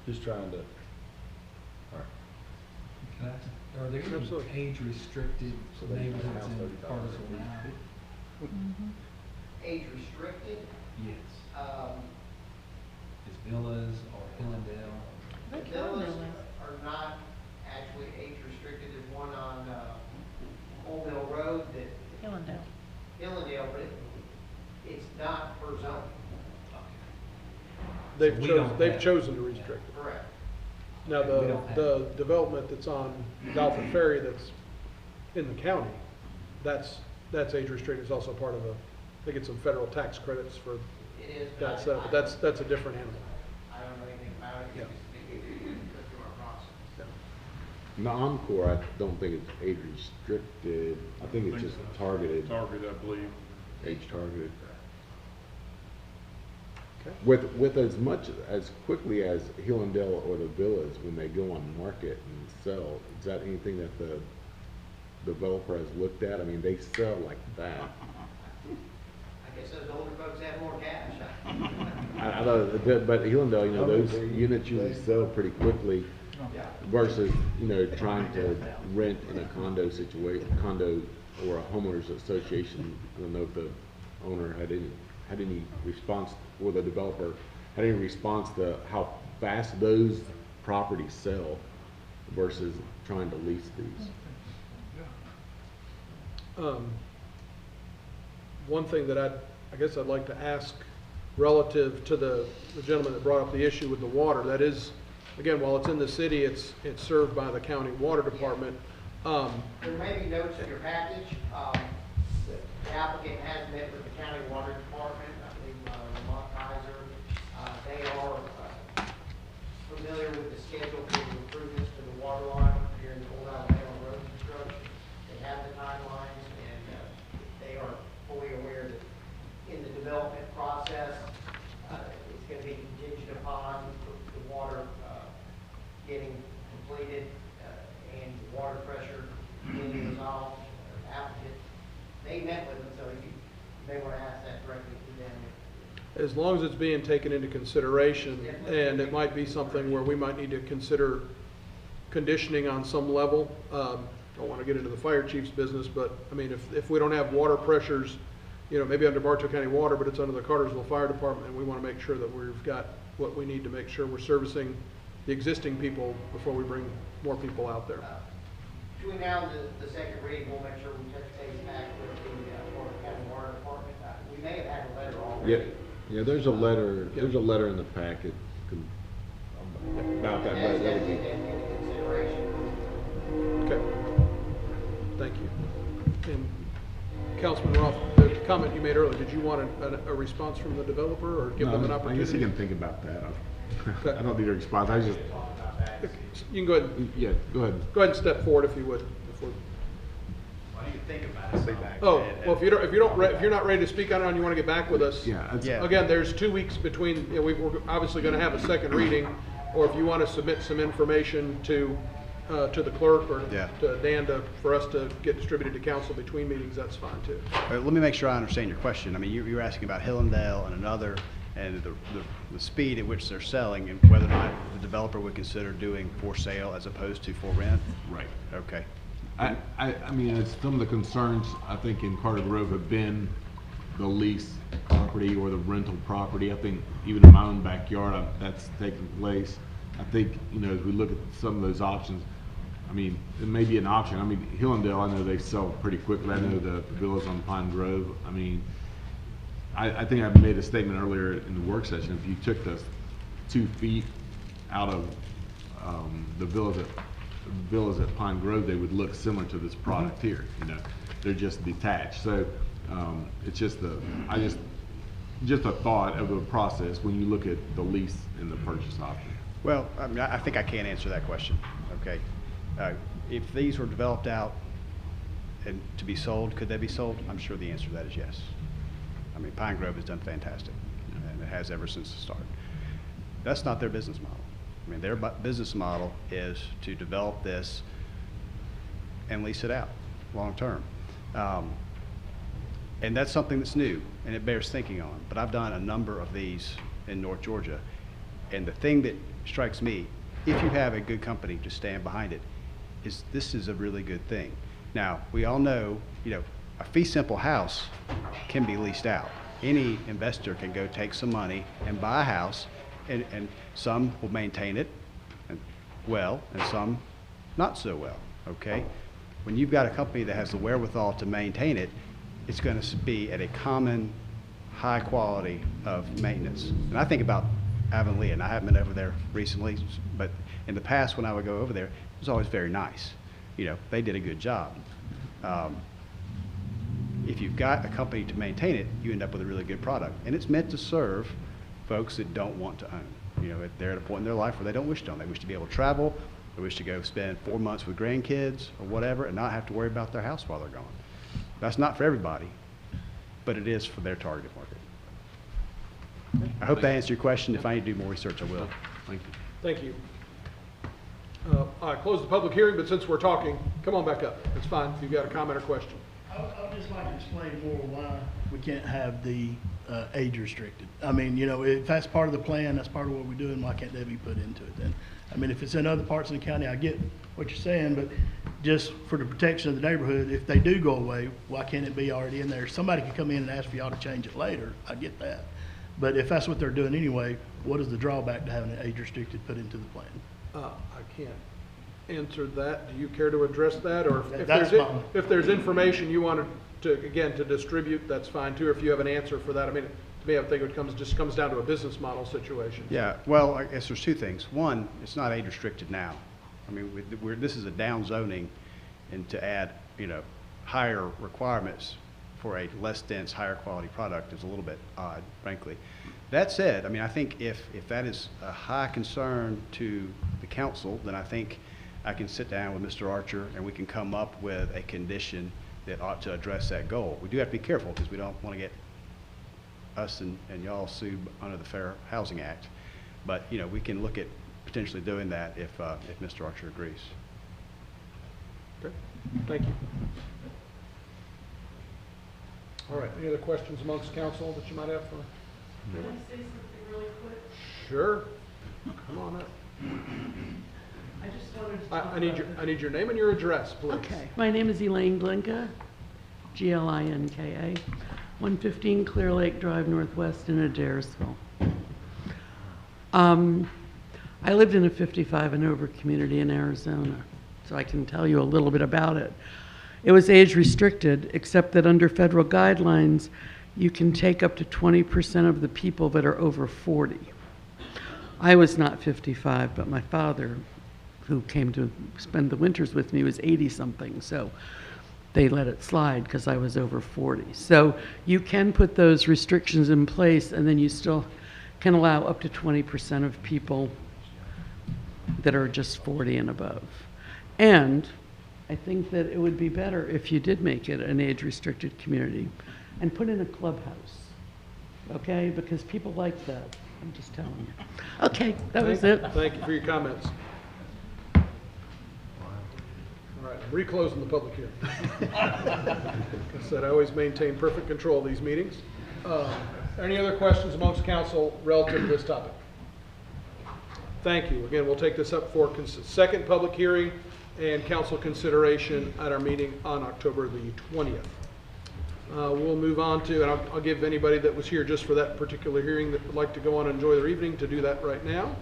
Just trying to. All right. Can I, are there any Absolutely. age-restricted So they can neighborhoods house in 35 Cartersville now? Age restricted, Yes. Is villas or Hillendale? the villas are not actually age restricted. There's one on Old Mill Road that. Hillendale, but it's not for zoning. They've chosen to restrict it. Correct. Now, We don't have the development that's on Dolphin Ferry that's in the county, that's age restricted. It's also part of they get some federal tax credits for It is. that stuff, but that's a different animal. I don't know anything about it. Yeah. Go through our process. The Encore, I don't think it's age restricted. I think it's just targeted, Target, I believe. age targeted. Okay. With as much, as quickly as Hillendale or the villas, when they go on the market and sell, is that anything that the developer has looked at? I mean, they sell like that. I guess those older folks have more cash. I know, but Hillendale, you know, those units usually sell pretty quickly versus, you know, trying to rent in a condo condo or a homeowners association. I don't know if the owner had any response, or the developer had any response to how fast those properties sell versus trying to lease these. One thing that I guess I'd like to ask relative to the gentleman that brought up the issue with the water, that is, again, while it's in the city, it's served by the county water department. There may be notes in your package. The applicant has met with the county water department, I believe, Lamont Kaiser. They are familiar with the schedule for the improvements to the water line here in the Old Alabama Road construction. They have the timelines, and they are fully aware that in the development process, it's going to be contingent upon the water getting completed and the water pressure being resolved. Applicant, they met with them, so you may want to ask that directly to them. As long as it's being taken into consideration, and it might be something where we might need to consider conditioning on some level. Don't want to get into the fire chief's business, but I mean, if we don't have water pressures, you know, maybe under Bartow County Water, but it's under the Cartersville Fire Department, and we want to make sure that we've got what we need to make sure we're servicing the existing people before we bring more people out there. Between now and the second reading, we'll make sure we touch base back with the Bartow County Water Department. We may have had a letter already. Yeah, there's a letter, there's a letter in the packet about that. That's taken into consideration. Okay. Thank you. And Councilman Roth, the comment you made earlier, did you want a response from the developer, or give them an opportunity? I guess you can think about that. Okay. I don't need a response. I just. You can go ahead. Yeah, go ahead. Go ahead and step forward if you would. Why do you think about it? Oh, well, if you're not ready to speak on it and you want to get back with us. Yeah. Again, there's 2 weeks between, you know, we're obviously going to have a second reading, or if you want to submit some information to the clerk or to Dan for us to get distributed to council between meetings, that's fine too. Let me make sure I understand your question. I mean, you were asking about Hillendale and another, and the speed at which they're selling, and whether or not the developer would consider doing for sale as opposed to for rent? Right. Okay. I mean, it's some of the concerns, I think, in Carter Grove have been the lease property or the rental property. I think even in my own backyard, that's taking place. I think, you know, as we look at some of those options, I mean, it may be an option. I mean, Hillendale, I know they sell pretty quickly. I know the villas on Pine Grove. I mean, I think I made a statement earlier in the work session. If you took the 2 feet out of the villas at Pine Grove, they would look similar to this product here. You know, they're just detached. So it's just just a thought of a process when you look at the lease and the purchase option. Well, I mean, I think I can answer that question. Okay. If these were developed out and to be sold, could they be sold? I'm sure the answer to that is yes. I mean, Pine Grove has done fantastic, and it has ever since the start. That's not their business model. I mean, their business model is to develop this and lease it out long term. And that's something that's new, and it bears thinking on. But I've done a number of these in North Georgia, and the thing that strikes me, if you have a good company to stand behind it, is this is a really good thing. Now, we all know, you know, a fee simple house can be leased out. Any investor can go take some money and buy a house, and some will maintain it well, and some not so well, okay? When you've got a company that has the wherewithal to maintain it, it's gonna be at a common high quality of maintenance. And I think about Avonlea, and I haven't been over there recently, but in the past when I would go over there, it was always very nice. You know, they did a good job. If you've got a company to maintain it, you end up with a really good product. And it's meant to serve folks that don't want to own. You know, they're at a point in their life where they don't wish to own. They wish to be able to travel, they wish to go spend 4 months with grandkids or whatever and not have to worry about their house while they're gone. That's not for everybody, but it is for their target market. I hope that answered your question. If I need to do more research, I will. Thank you. Thank you. close the public hearing, but since we're talking, come on back up. It's fine if you've got a comment or question. I'd just like to explain more why we can't have the age restricted. I mean, you know, if that's part of the plan, that's part of what we're doing, why can't that be put into it then? I mean, if it's in other parts of the county, I get what you're saying, but just for the protection of the neighborhood, if they do go away, why can't it be already in there? Somebody could come in and ask for y'all to change it later, I get that. But if that's what they're doing anyway, what is the drawback to having it age restricted put into the plan? I can't answer that. Do you care to address that? Or if there's information you wanted to, again, to distribute, that's fine too, if you have an answer for that. I mean, to me, I think it just comes down to a business model situation. Yeah, well, I guess there's two things. One, it's not age restricted now. I mean, this is a down zoning, and to add, you know, higher requirements for a less dense, higher quality product is a little bit odd, frankly. That said, I mean, I think if that is a high concern to the council, then I think I can sit down with Mr. Archer and we can come up with a condition that ought to address that goal. We do have to be careful because we don't want to get us and y'all sued under the Fair Housing Act. But, you know, we can look at potentially doing that if Mr. Archer agrees. Okay, thank you. All right, any other questions amongst council that you might have for? Can I say something really quick? Sure. Come on up. I just wanted to I need your name and your address, please. Okay. My name is Elaine Glinka, Glinka, 115 Clear Lake Drive Northwest in Adairsville. I lived in a 55 and over community in Arizona, so I can tell you a little bit about it. It was age restricted, except that under federal guidelines, you can take up to 20% of the people that are over 40. I was not 55, but my father, who came to spend the winters with me, was 80-something, so they let it slide because I was over 40. So you can put those restrictions in place, and then you still can allow up to 20% of people that are just 40 and above. And I think that it would be better if you did make it an age-restricted community and put in a clubhouse, okay? Because people like that. I'm just telling you. Okay, that was it. Thank you for your comments. All right, I'm reclosing the public hearing. Like I said, I always maintain perfect control of these meetings. Any other questions amongst council relative to this topic? Thank you. Again, we'll take this up for second public hearing and council consideration at our meeting on October the 20th. We'll move on to, and I'll give anybody that was here just for that particular hearing that would like to go on and enjoy their evening to do that right now.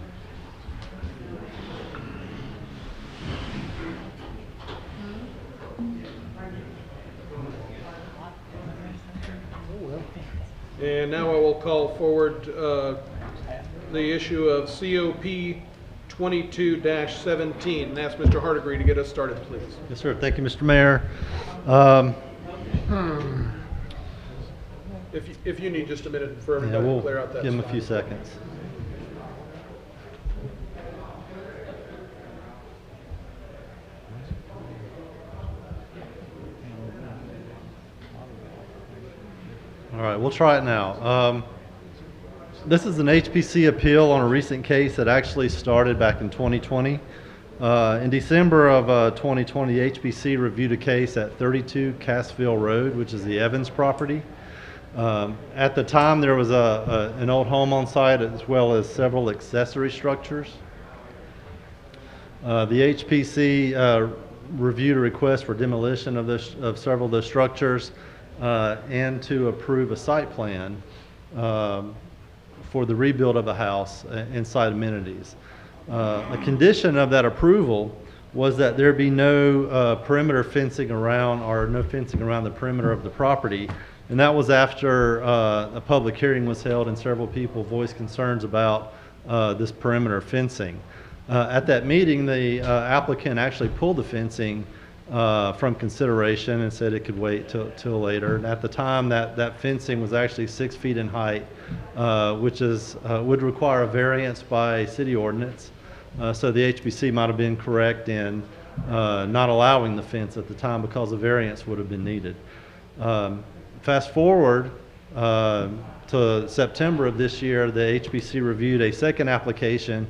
And now I will call forward the issue of COP 22-17 and ask Mr. Hardigree to get us started, please. Yes, sir. Thank you, Mr. Mayor. If you need just a minute for everybody to clear out that. Give them a few seconds. All right, we'll try it now. This is an HPC appeal on a recent case that actually started back in 2020. In December of 2020, HPC reviewed a case at 32 Cartersville Road, which is the Evans property. At the time, there was an old home on site as well as several accessory structures. The HPC reviewed a request for demolition of several of those structures and to approve a site plan for the rebuild of the house and site amenities. A condition of that approval was that there be no perimeter fencing around or no fencing around the perimeter of the property. And that was after a public hearing was held and several people voiced concerns about this perimeter fencing. At that meeting, the applicant actually pulled the fencing from consideration and said it could wait till later. And at the time, that fencing was actually 6 feet in height, which would require a variance by city ordinance. So the HPC might have been correct in not allowing the fence at the time because a variance would have been needed. Fast forward to September of this year, the HPC reviewed a second application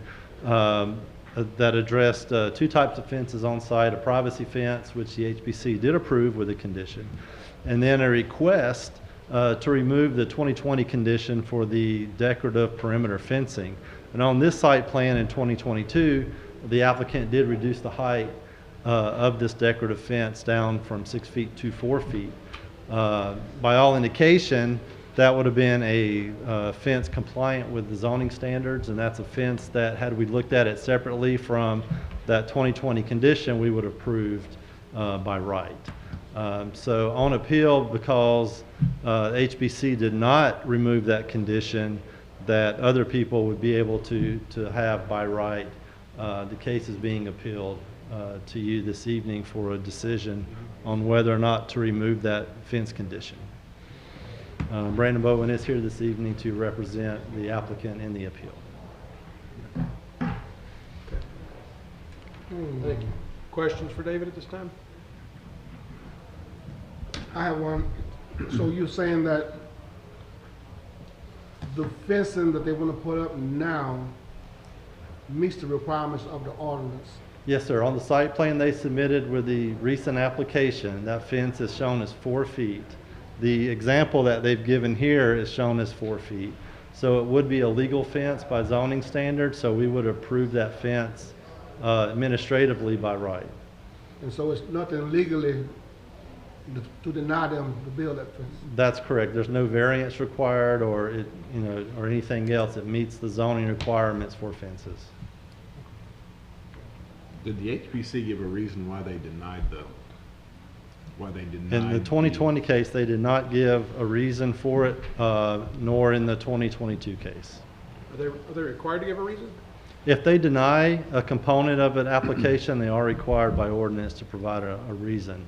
that addressed two types of fences on site, a privacy fence, which the HPC did approve with a condition, and then a request to remove the 2020 condition for the decorative perimeter fencing. And on this site plan in 2022, the applicant did reduce the height of this decorative fence down from 6 feet to 4 feet. By all indication, that would have been a fence compliant with the zoning standards, and that's a fence that, had we looked at it separately from that 2020 condition, we would have approved by right. So on appeal, because HBC did not remove that condition that other people would be able to have by right, the case is being appealed to you this evening for a decision on whether or not to remove that fence condition. Brandon Bowen is here this evening to represent the applicant in the appeal. Thank you. Questions for David at this time? I have one. So you're saying that the fencing that they want to put up now meets the requirements of the ordinance? Yes, sir. On the site plan they submitted with the recent application, that fence is shown as 4 feet. The example that they've given here is shown as 4 feet. So it would be a legal fence by zoning standards, so we would approve that fence administratively by right. And so it's nothing legally to deny them to build that fence? That's correct. There's no variance required or or anything else. It meets the zoning requirements for fences. Did the HPC give a reason why they denied In the 2020 case, they did not give a reason for it, nor in the 2022 case. Are they required to give a reason? If they deny a component of an application, they are required by ordinance to provide a reason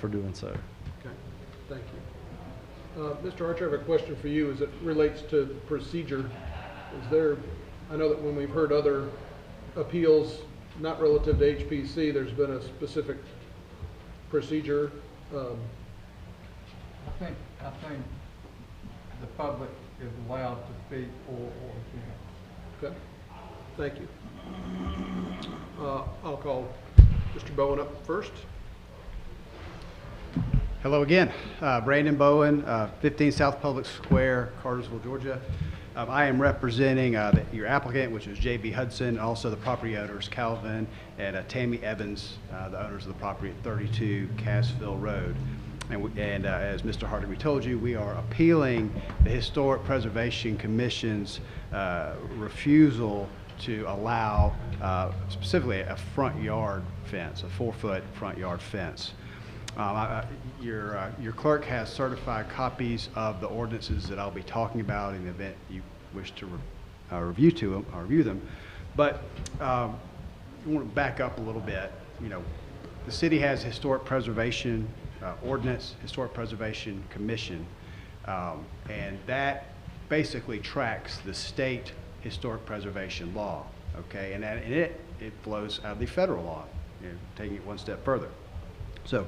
for doing so. Okay, thank you. Mr. Archer, I have a question for you as it relates to procedure. Is there, I know that when we've heard other appeals, not relative to HPC, there's been a specific procedure. I think the public is allowed to speak for or against. Okay, thank you. I'll call Mr. Bowen up first. Hello again. Brandon Bowen, 15 South Public Square, Cartersville, Georgia. I am representing your applicant, which is J.B. Hudson, and also the property owners, Calvin and Tammy Evans, the owners of the property at 32 Cartersville Road. And as Mr. Hardiman told you, we are appealing the Historic Preservation Commission's refusal to allow specifically a front yard fence, a 4-foot front yard fence. Your clerk has certified copies of the ordinances that I'll be talking about in the event you wish to review them. But I want to back up a little bit. The city has historic preservation ordinance, Historic Preservation Commission, and that basically tracks the state historic preservation law. Okay, and it flows out of the federal law, taking it one step further. So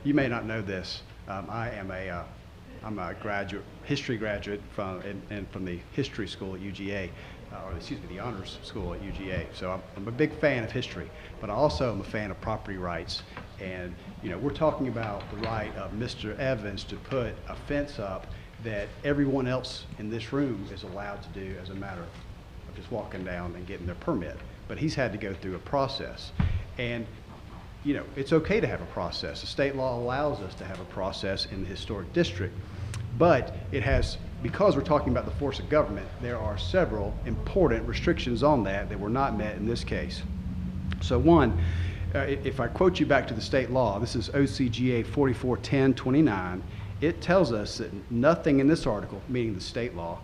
you may not know this. I'm a history graduate from the history school at UGA, the honors school at UGA. So I'm a big fan of history, but I also am a fan of property rights. And we're talking about the right of Mr. Evans to put a fence up that everyone else in this room is allowed to do as a matter of just walking down and getting their permit. But he's had to go through a process. And it's okay to have a process. The state law allows us to have a process in the historic district, but it has, because we're talking about the force of government, there are several important restrictions on that were not met in this case. So one, if I quote you back to the state law, this is OCGA 4410-29, it tells us that nothing in this article, meaning the state law,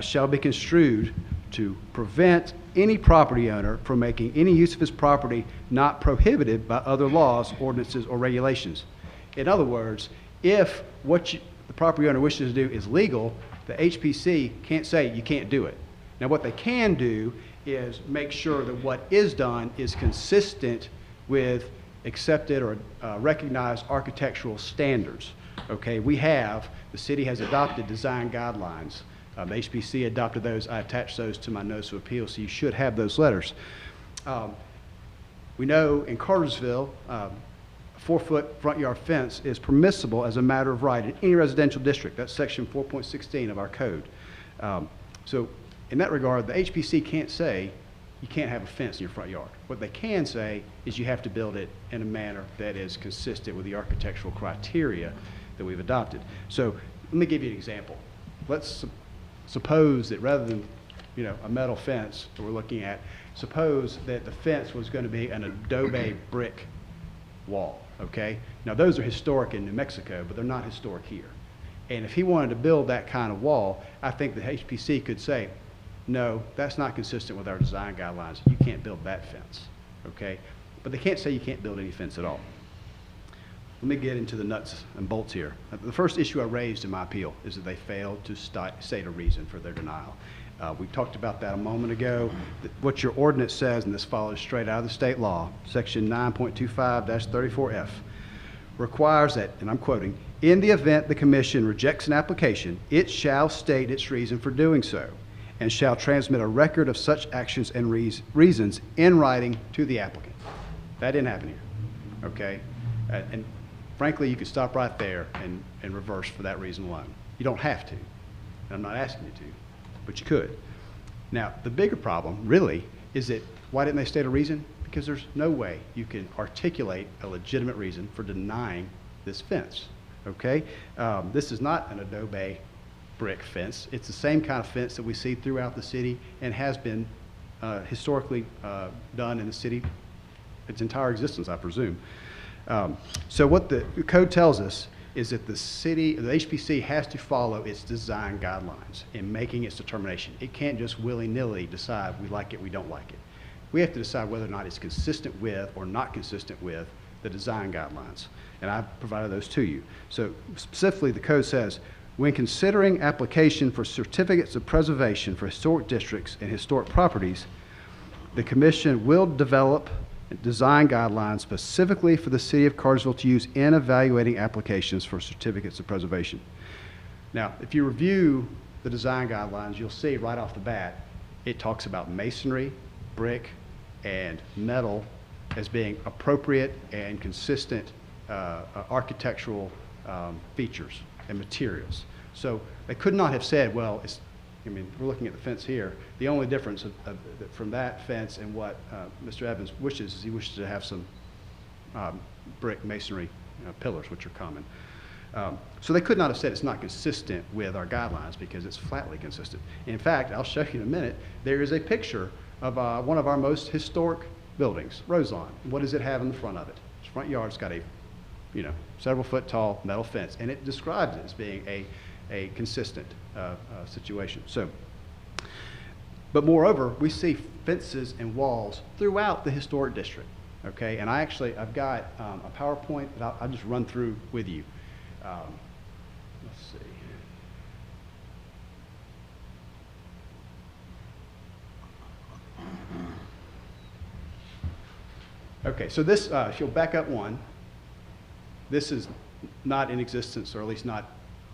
shall be construed to prevent any property owner from making any use of his property not prohibited by other laws, ordinances, or regulations. In other words, if what the property owner wishes to do is legal, the HPC can't say you can't do it. Now what they can do is make sure that what is done is consistent with accepted or recognized architectural standards. Okay, the city has adopted design guidelines. The HPC adopted those. I attached those to my notice of appeal, so you should have those letters. We know in Cartersville, a 4-foot front yard fence is permissible as a matter of right in any residential district. That's section 4.16 of our code. So in that regard, the HPC can't say you can't have a fence in your front yard. What they can say is you have to build it in a manner that is consistent with the architectural criteria that we've adopted. So let me give you an example. Let's suppose that rather than, you know, a metal fence that we're looking at, suppose that the fence was going to be an adobe brick wall, okay? Now those are historic in New Mexico, but they're not historic here. And if he wanted to build that kind of wall, I think the HPC could say, no, that's not consistent with our design guidelines. You can't build that fence, okay? But they can't say you can't build any fence at all. Let me get into the nuts and bolts here. The first issue I raised in my appeal is that they failed to state a reason for their denial. We talked about that a moment ago. What your ordinance says, and this follows straight out of the state law, section 9.25-34F, requires that, and I'm quoting, in the event the commission rejects an application, it shall state its reason for doing so, and shall transmit a record of such actions and reasons in writing to the applicant. That didn't happen here, okay? And frankly, you could stop right there and reverse for that reason alone. You don't have to, and I'm not asking you to, but you could. Now, the bigger problem, really, is that why didn't they state a reason? Because there's no way you can articulate a legitimate reason for denying this fence, okay? This is not an adobe brick fence. It's the same kind of fence that we see throughout the city and has been historically done in the city its entire existence, I presume. So what the code tells us is that the city, the HPC has to follow its design guidelines in making its determination. It can't just willy-nilly decide we like it, we don't like it. We have to decide whether or not it's consistent with or not consistent with the design guidelines. And I've provided those to you. So specifically, the code says, when considering application for certificates of preservation for historic districts and historic properties, the commission will develop design guidelines specifically for the city of Cartersville to use in evaluating applications for certificates of preservation. Now, if you review the design guidelines, you'll see right off the bat, it talks about masonry, brick, and metal as being appropriate and consistent architectural features and materials. So they could not have said, well, it's, I mean, we're looking at the fence here. The only difference from that fence and what Mr. Evans wishes is he wishes to have some brick masonry pillars, which are common. So they could not have said it's not consistent with our guidelines because it's flatly consistent. In fact, I'll show you in a minute, there is a picture of one of our most historic buildings, Roselawn. What does it have in the front of it? Its front yard's got a, you know, several foot tall metal fence, and it describes it as being a consistent situation. So, but moreover, we see fences and walls throughout the historic district, okay? And I've got a PowerPoint that I'll just run through with you. Let's see. Okay, so this, if you'll back up one, this is not in existence, or at least not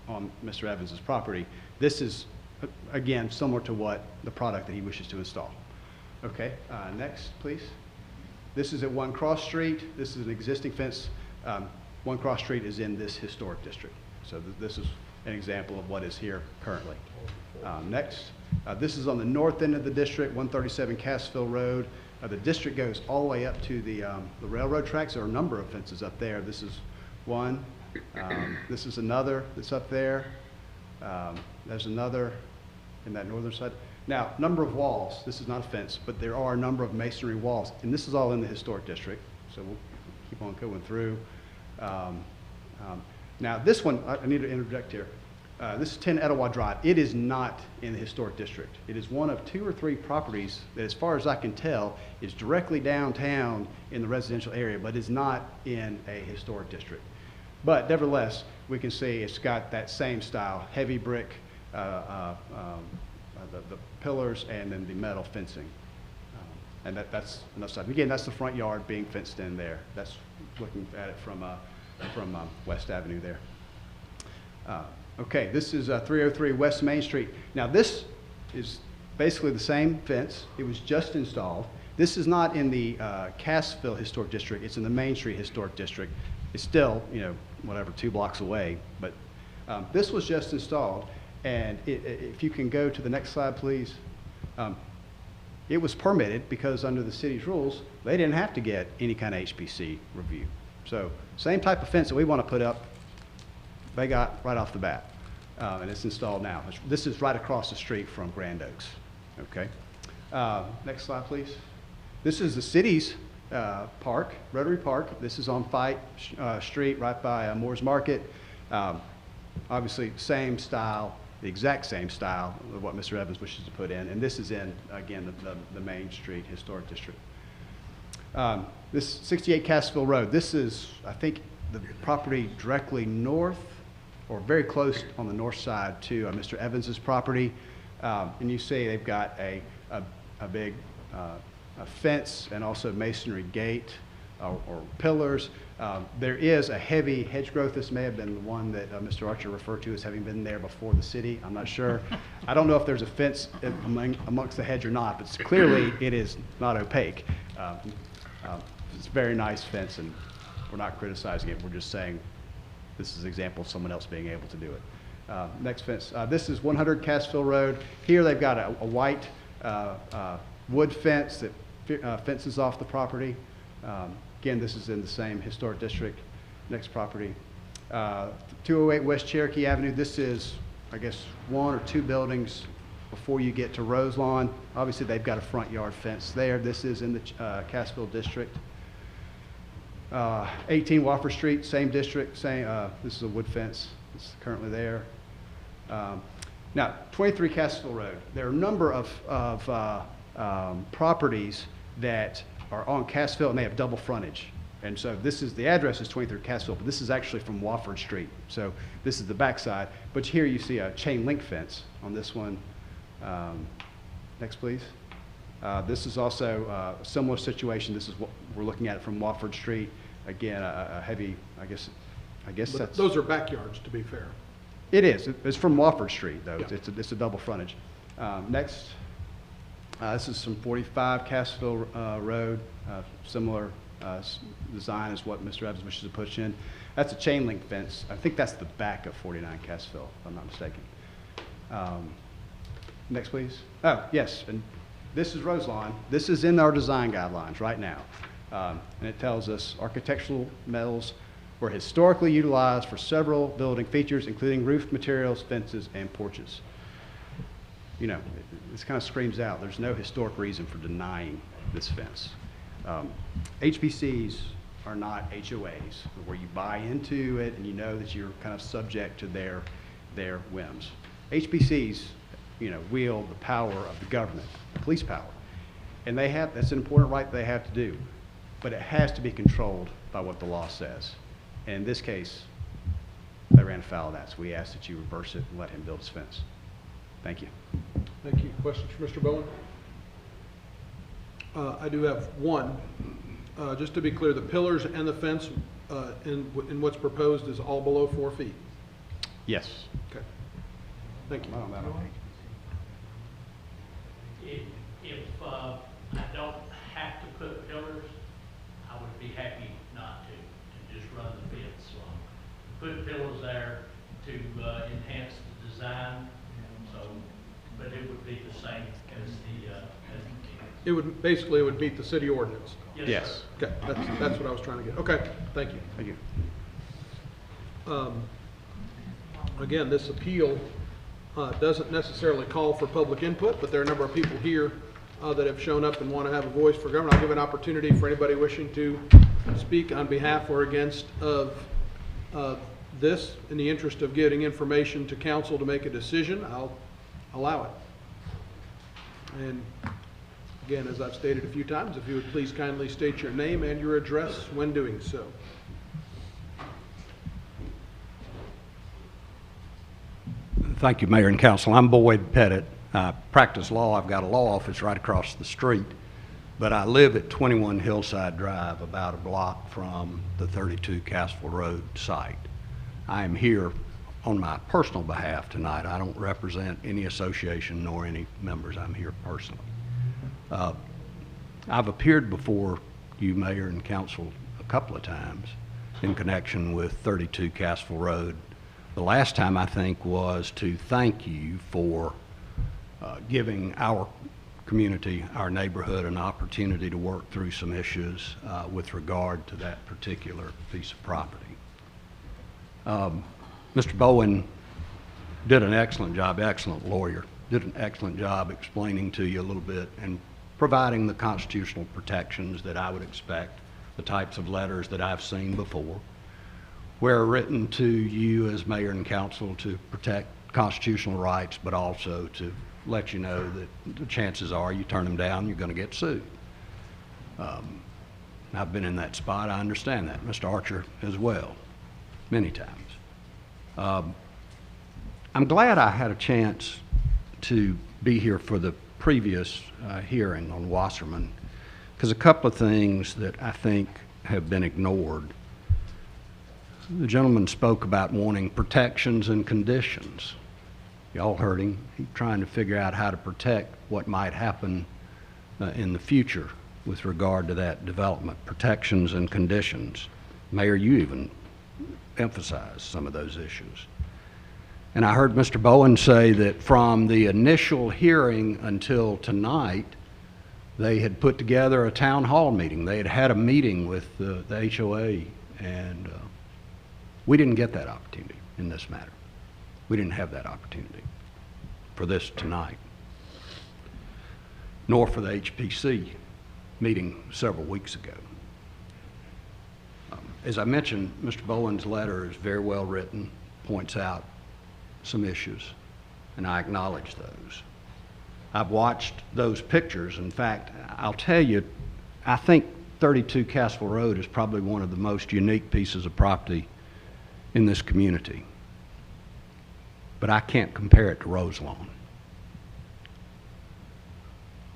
on Mr. Evans's property. This is, again, similar to what the product that he wishes to install. Okay, next, please. This is at 1 Cross Street. This is an existing fence. 1 Cross Street is in this historic district. So this is an example of what is here currently. Next, this is on the north end of the district, 137 Cassville Road. The district goes all the way up to the railroad tracks. There are a number of fences up there. This is one. This is another that's up there. There's another in that northern side. Now, number of walls. This is not a fence, but there are a number of masonry walls. And this is all in the historic district. So we'll keep on going through. Now, this one, I need to interject here. This is 10 Etowah Drive. It is not in the historic district. It is one of 2 or 3 properties that, as far as I can tell, is directly downtown in the residential area, but is not in a historic district. But nevertheless, we can see it's got that same style, heavy brick, the pillars, and then the metal fencing. And that's enough side. Again, that's the front yard being fenced in there. That's looking at it from West Avenue there. Okay, this is 303 West Main Street. Now this is basically the same fence. It was just installed. This is not in the Cartersville Historic District, it's in the Main Street Historic District. It's still, you know, whatever, 2 blocks away, but this was just installed, and if you can go to the next slide, please. It was permitted because under the city's rules, they didn't have to get any kind of HPC review. So same type of fence that we want to put up, they got right off the bat, and it's installed now. This is right across the street from Grand Oaks, okay? Next slide, please. This is the city's park, Rotary Park. This is on Fight Street right by Moore's Market. Obviously, same style, the exact same style of what Mr. Evans wishes to put in. And this is in, again, the Main Street Historic District. This 68 Cartersville Road, this is, I think, the property directly north or very close on the north side to Mr. Evans's property. And you see they've got a big a fence and also masonry gate or pillars. There is a heavy hedge growth. This may have been the one that Mr. Archer referred to as having been there before the city. I'm not sure. I don't know if there's a fence amongst the hedge or not, but clearly it is not opaque. It's a very nice fence, and we're not criticizing it. We're just saying this is an example of someone else being able to do it. Next fence. This is 100 Cartersville Road. Here they've got a white wood fence that fences off the property. Again, this is in the same historic district. Next property. 208 West Cherokee Avenue. This is, I guess, 1 or 2 buildings before you get to Roselawn. Obviously, they've got a front yard fence there. This is in the Cartersville district. 18 Wofford Street, same district. This is a wood fence. It's currently there. Now, 23 Cartersville Road. There are a number of properties that are on Cartersville, and they have double frontage. And so this is, the address is 23 Cartersville, but this is actually from Wofford Street. So this is the backside. But here you see a chain link fence on this one. Next, please. This is also a similar situation. This is what we're looking at from Wofford Street. Again, a heavy, I guess But that's. those are backyards, to be fair. It is. It's from Wofford Street, though. Yeah. It's a double frontage. Next. This is from 45 Cartersville Road, similar design as what Mr. Evans wishes to push in. That's a chain link fence. I think that's the back of 49 Cartersville, if I'm not mistaken. Next, please. Oh, yes, and this is Roselawn. This is in our design guidelines right now. And it tells us architectural metals were historically utilized for several building features, including roof materials, fences, and porches. You know, this kind of screams out, there's no historic reason for denying this fence. HBCs are not HOAs, where you buy into it and you know that you're kind of subject to their whims. HBCs, you know, wield the power of the government, police power. And that's an important right they have to do, but it has to be controlled by what the law says. And in this case, they ran afoul of that, so we ask that you reverse it and let him build his fence. Thank you. Thank you. Questions for Mr. Bowen? I do have one. Just to be clear, the pillars and the fence in what's proposed is all below 4 feet? Yes. Okay. Thank you. If I don't have to put pillars, I would be happy not to just run the fence. Put pillars there to enhance the design. So, but it would be the same as the. It would basically meet the city ordinance. Yes. Okay, that's what I was trying to get. Okay, thank you. Thank you. Again, this appeal doesn't necessarily call for public input, but there are a number of people here that have shown up and want to have a voice for government. I'll give an opportunity for anybody wishing to speak on behalf or against of this. In the interest of getting information to council to make a decision, I'll allow it. And again, as I've stated a few times, if you would please kindly state your name and your address when doing so. Thank you, Mayor and Council. I'm Boyd Pettit. I practice law. I've got a law office right across the street, but I live at 21 Hillside Drive, about a block from the 32 Cartersville Road site. I am here on my personal behalf tonight. I don't represent any association nor any members. I'm here personally. I've appeared before you, Mayor and Council, a couple of times in connection with 32 Cassville Road. The last time, I think, was to thank you for giving our community, our neighborhood, an opportunity to work through some issues with regard to that particular piece of property. Mr. Bowen did an excellent job, excellent lawyer, did an excellent job explaining to you a little bit and providing the constitutional protections that I would expect, the types of letters that I've seen before, where written to you as mayor and council to protect constitutional rights, but also to let you know that the chances are you turn them down, you're going to get sued. I've been in that spot. I understand that. Mr. Archer as well, many times. I'm glad I had a chance to be here for the previous hearing on Wasserman, because a couple of things that I think have been ignored. The gentleman spoke about wanting protections and conditions. Y'all heard him. He's trying to figure out how to protect what might happen in the future with regard to that development, protections and conditions. Mayor, you even emphasized some of those issues. And I heard Mr. Bowen say that from the initial hearing until tonight, they had put together a town hall meeting. They had had a meeting with the HOA, and we didn't get that opportunity in this matter. We didn't have that opportunity for this tonight, nor for the HPC meeting several weeks ago. As I mentioned, Mr. Bowen's letter is very well written, points out some issues, and I acknowledge those. I've watched those pictures. In fact, I'll tell you, I think 32 Cassville Road is probably one of the most unique pieces of property in this community. But I can't compare it to Roselawn.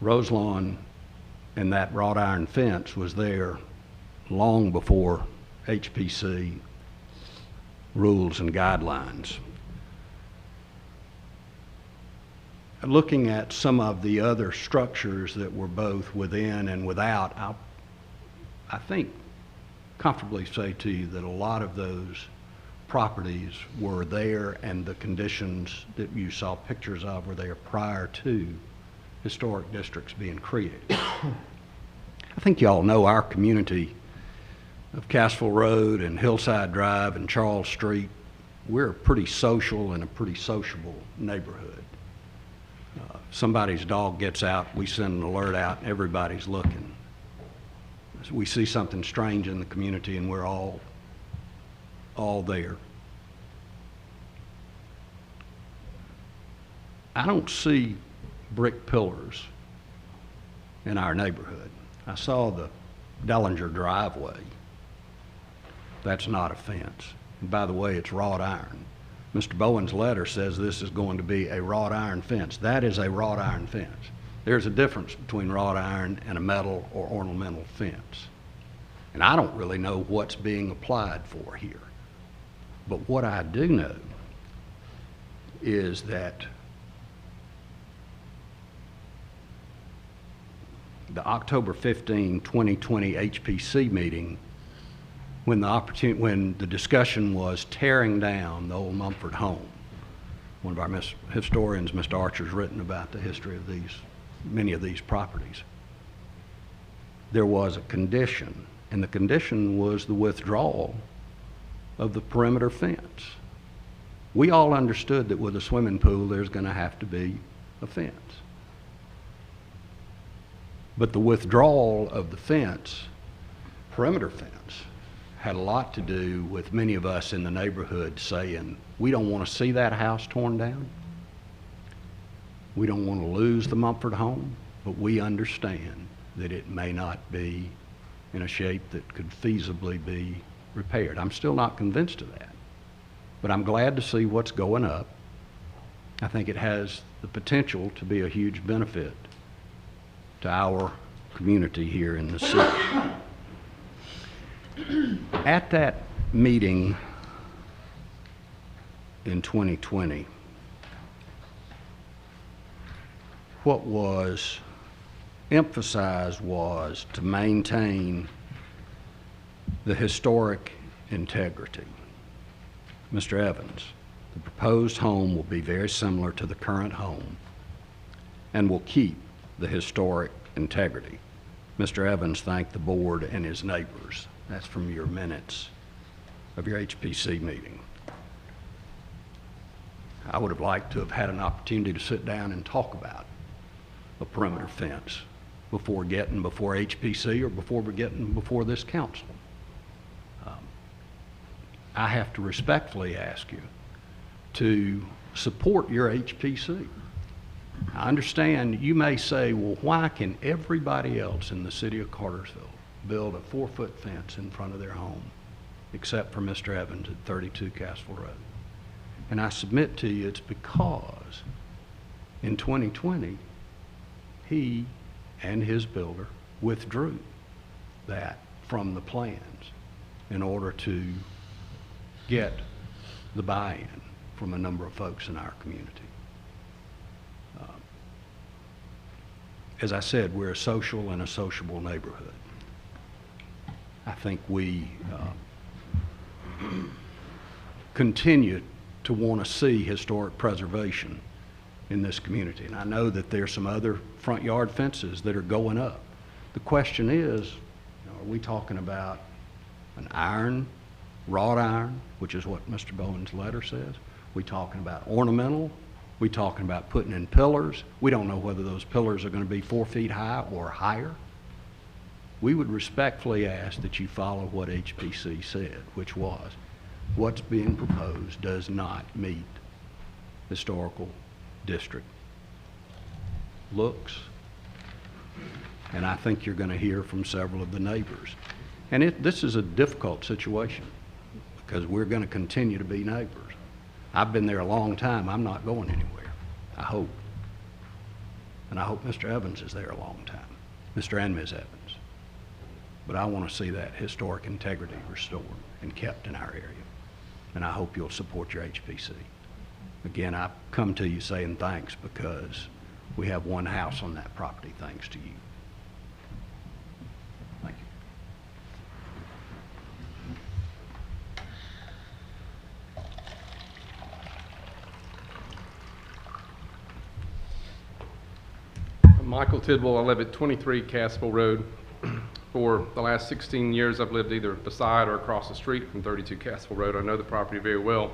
Roselawn and that wrought iron fence was there long before HPC rules and guidelines. Looking at some of the other structures that were both within and without, I think comfortably say to you that a lot of those properties were there and the conditions that you saw pictures of were there prior to historic districts being created. I think you all know our community of Cassville Road and Hillside Drive and Charles Street. We're a pretty social and a pretty sociable neighborhood. Somebody's dog gets out, we send an alert out, everybody's looking. We see something strange in the community and we're all there. I don't see brick pillars in our neighborhood. I saw the Dellinger driveway. That's not a fence. And by the way, it's wrought iron. Mr. Bowen's letter says this is going to be a wrought iron fence. That is a wrought iron fence. There's a difference between wrought iron and a metal or ornamental fence. And I don't really know what's being applied for here. But what I do know is that the October 15, 2020 HPC meeting, when the discussion was tearing down the old Mumford home, one of our historians, Mr. Archer's written about the history of many of these properties, there was a condition, and the condition was the withdrawal of the perimeter fence. We all understood that with a swimming pool, there's going to have to be a fence. But the withdrawal of the fence, perimeter fence, had a lot to do with many of us in the neighborhood saying, we don't want to see that house torn down. We don't want to lose the Mumford home, but we understand that it may not be in a shape that could feasibly be repaired. I'm still not convinced of that, but I'm glad to see what's going up. I think it has the potential to be a huge benefit to our community here in the city. At that meeting in 2020, what was emphasized was to maintain the historic integrity. Mr. Evans, the proposed home will be very similar to the current home and will keep the historic integrity. Mr. Evans thanked the board and his neighbors. That's from your minutes of your HPC meeting. I would have liked to have had an opportunity to sit down and talk about a perimeter fence before getting before HPC or before this council. I have to respectfully ask you to support your HPC. I understand you may say, well, why can everybody else in the city of Cartersville build a 4-foot fence in front of their home except for Mr. Evans at 32 Cartersville Road? And I submit to you it's because in 2020, he and his builder withdrew that from the plans in order to get the buy-in from a number of folks in our community. As I said, we're a social and a sociable neighborhood. I think we continue to want to see historic preservation in this community. And I know that there's some other front yard fences that are going up. The question is, are we talking about an iron, wrought iron, which is what Mr. Bowen's letter says? We talking about ornamental? We talking about putting in pillars? We don't know whether those pillars are going to be 4 feet high or higher. We would respectfully ask that you follow what HPC said, which was, what's being proposed does not meet historical district looks. And I think you're going to hear from several of the neighbors. And this is a difficult situation because we're going to continue to be neighbors. I've been there a long time. I'm not going anywhere, I hope. And I hope Mr. Evans is there a long time, Mr. and Ms. Evans. But I want to see that historic integrity restored and kept in our area. And I hope you'll support your HPC. Again, I come to you saying thanks because we have one house on that property thanks to you. Thank you. Michael Tidwell. I live at 23 Cassville Road. For the last 16 years, I've lived either beside or across the street from 32 Cassville Road. I know the property very well.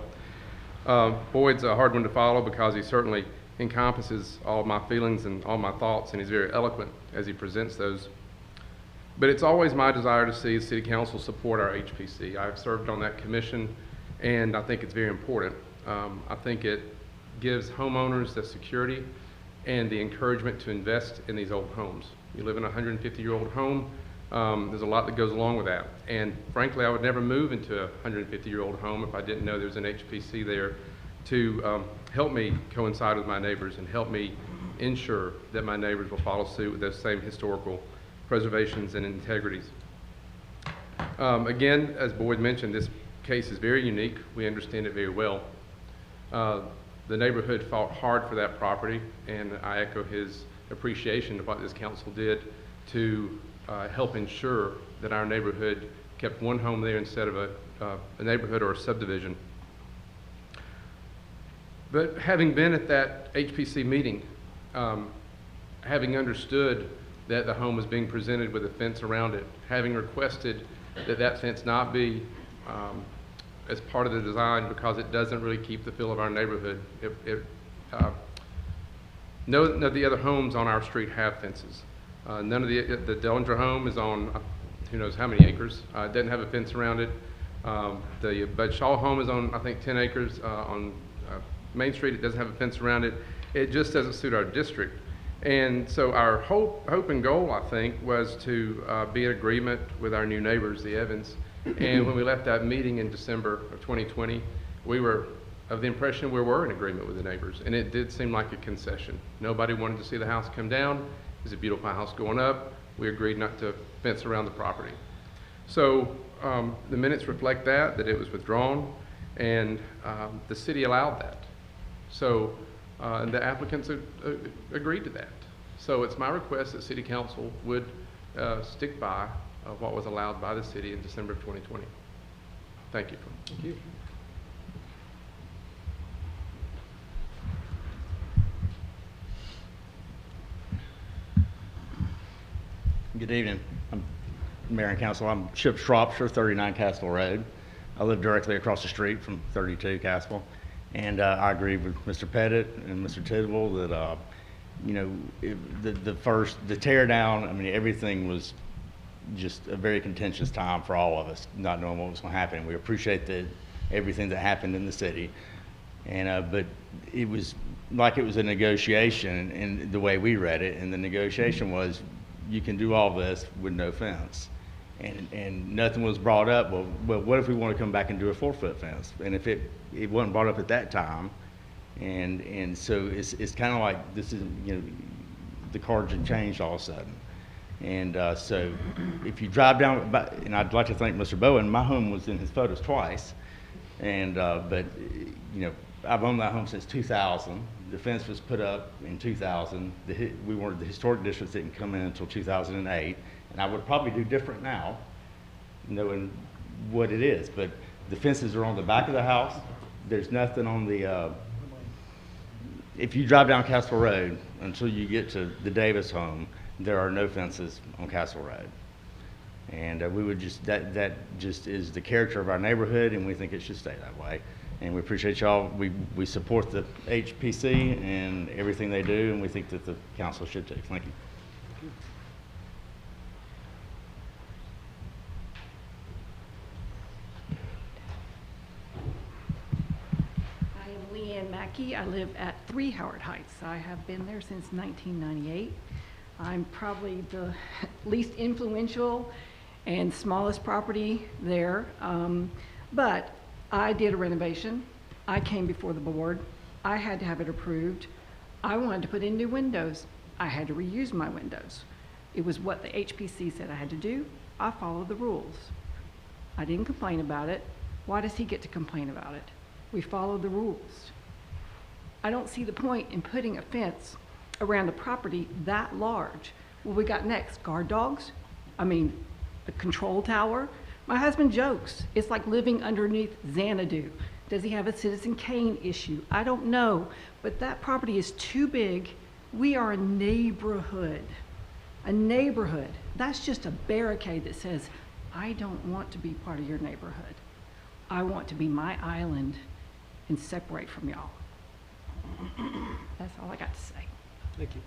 Boyd's a hard one to follow because he certainly encompasses all of my feelings and all my thoughts, and he's very eloquent as he presents those. But it's always my desire to see the City Council support our HPC. I've served on that commission, and I think it's very important. I think it gives homeowners the security and the encouragement to invest in these old homes. You live in a 150-year-old home, there's a lot that goes along with that. And frankly, I would never move into a 150-year-old home if I didn't know there was an HPC there to help me coincide with my neighbors and help me ensure that my neighbors will follow suit with those same historical preservations and integrities. Again, as Boyd mentioned, this case is very unique. We understand it very well. The neighborhood fought hard for that property, and I echo his appreciation of what this council did to help ensure that our neighborhood kept one home there instead of a neighborhood or a subdivision. But having been at that HPC meeting, having understood that the home was being presented with a fence around it, having requested that that fence not be as part of the design because it doesn't really keep the feel of our neighborhood. None of the other homes on our street have fences. None of the Dellinger home is on who knows how many acres. It doesn't have a fence around it. The Bud Shaw home is on, I think, 10 acres. On Main Street, it doesn't have a fence around it. It just doesn't suit our district. And so our hope and goal, I think, was to be in agreement with our new neighbors, the Evans. And when we left that meeting in December of 2020, we were of the impression we were in agreement with the neighbors. And it did seem like a concession. Nobody wanted to see the house come down. It's a beautiful house going up. We agreed not to fence around the property. So the minutes reflect that it was withdrawn, and the city allowed that. So the applicants agreed to that. So it's my request that City Council would stick by what was allowed by the city in December of 2020. Thank you. Thank you. Good evening. I'm Mayor and Council. I'm Chip Shropshire, 39 Cassville Road. I live directly across the street from 32 Cassville. And I agree with Mr. Pettit and Mr. Tidwell that, you know, the tear down, I mean, everything was just a very contentious time for all of us, not knowing what was going to happen. We appreciate everything that happened in the city. And, but it was like it was a negotiation in the way we read it. And the negotiation was, you can do all this with no fence. And nothing was brought up. Well, what if we want to come back and do a 4-foot fence? And if it wasn't brought up at that time, and so it's kind of like this is, you know, the cards have changed all of a sudden. And so if you drive down, and I'd like to thank Mr. Bowen, my home was in his photos twice. And but you know, I've owned that home since 2000. The fence was put up in 2000. The historic districts didn't come in until 2008. And I would probably do different now, knowing what it is. But the fences are on the back of the house. There's nothing on the, if you drive down Cassville Road until you get to the Davis home, there are no fences on Cassville Road. And we would just, that just is the character of our neighborhood, and we think it should stay that way. And we appreciate y'all. We support the HPC and everything they do, and we think that the council should too. Thank you. I am Leanne Mackey. I live at 3 Howard Heights. I have been there since 1998. I'm probably the least influential and smallest property there, but I did a renovation. I came before the board. I had to have it approved. I wanted to put in new windows. I had to reuse my windows. It was what the HPC said I had to do. I followed the rules. I didn't complain about it. Why does he get to complain about it? We followed the rules. I don't see the point in putting a fence around a property that large. What we got next? Guard dogs? I mean, a control tower? My husband jokes, it's like living underneath Xanadu. Does he have a Citizen Kane issue? I don't know, but that property is too big. We are a neighborhood. A neighborhood. That's just a barricade that says, I don't want to be part of your neighborhood. I want to be my island and separate from y'all. That's all I got to say. Thank you.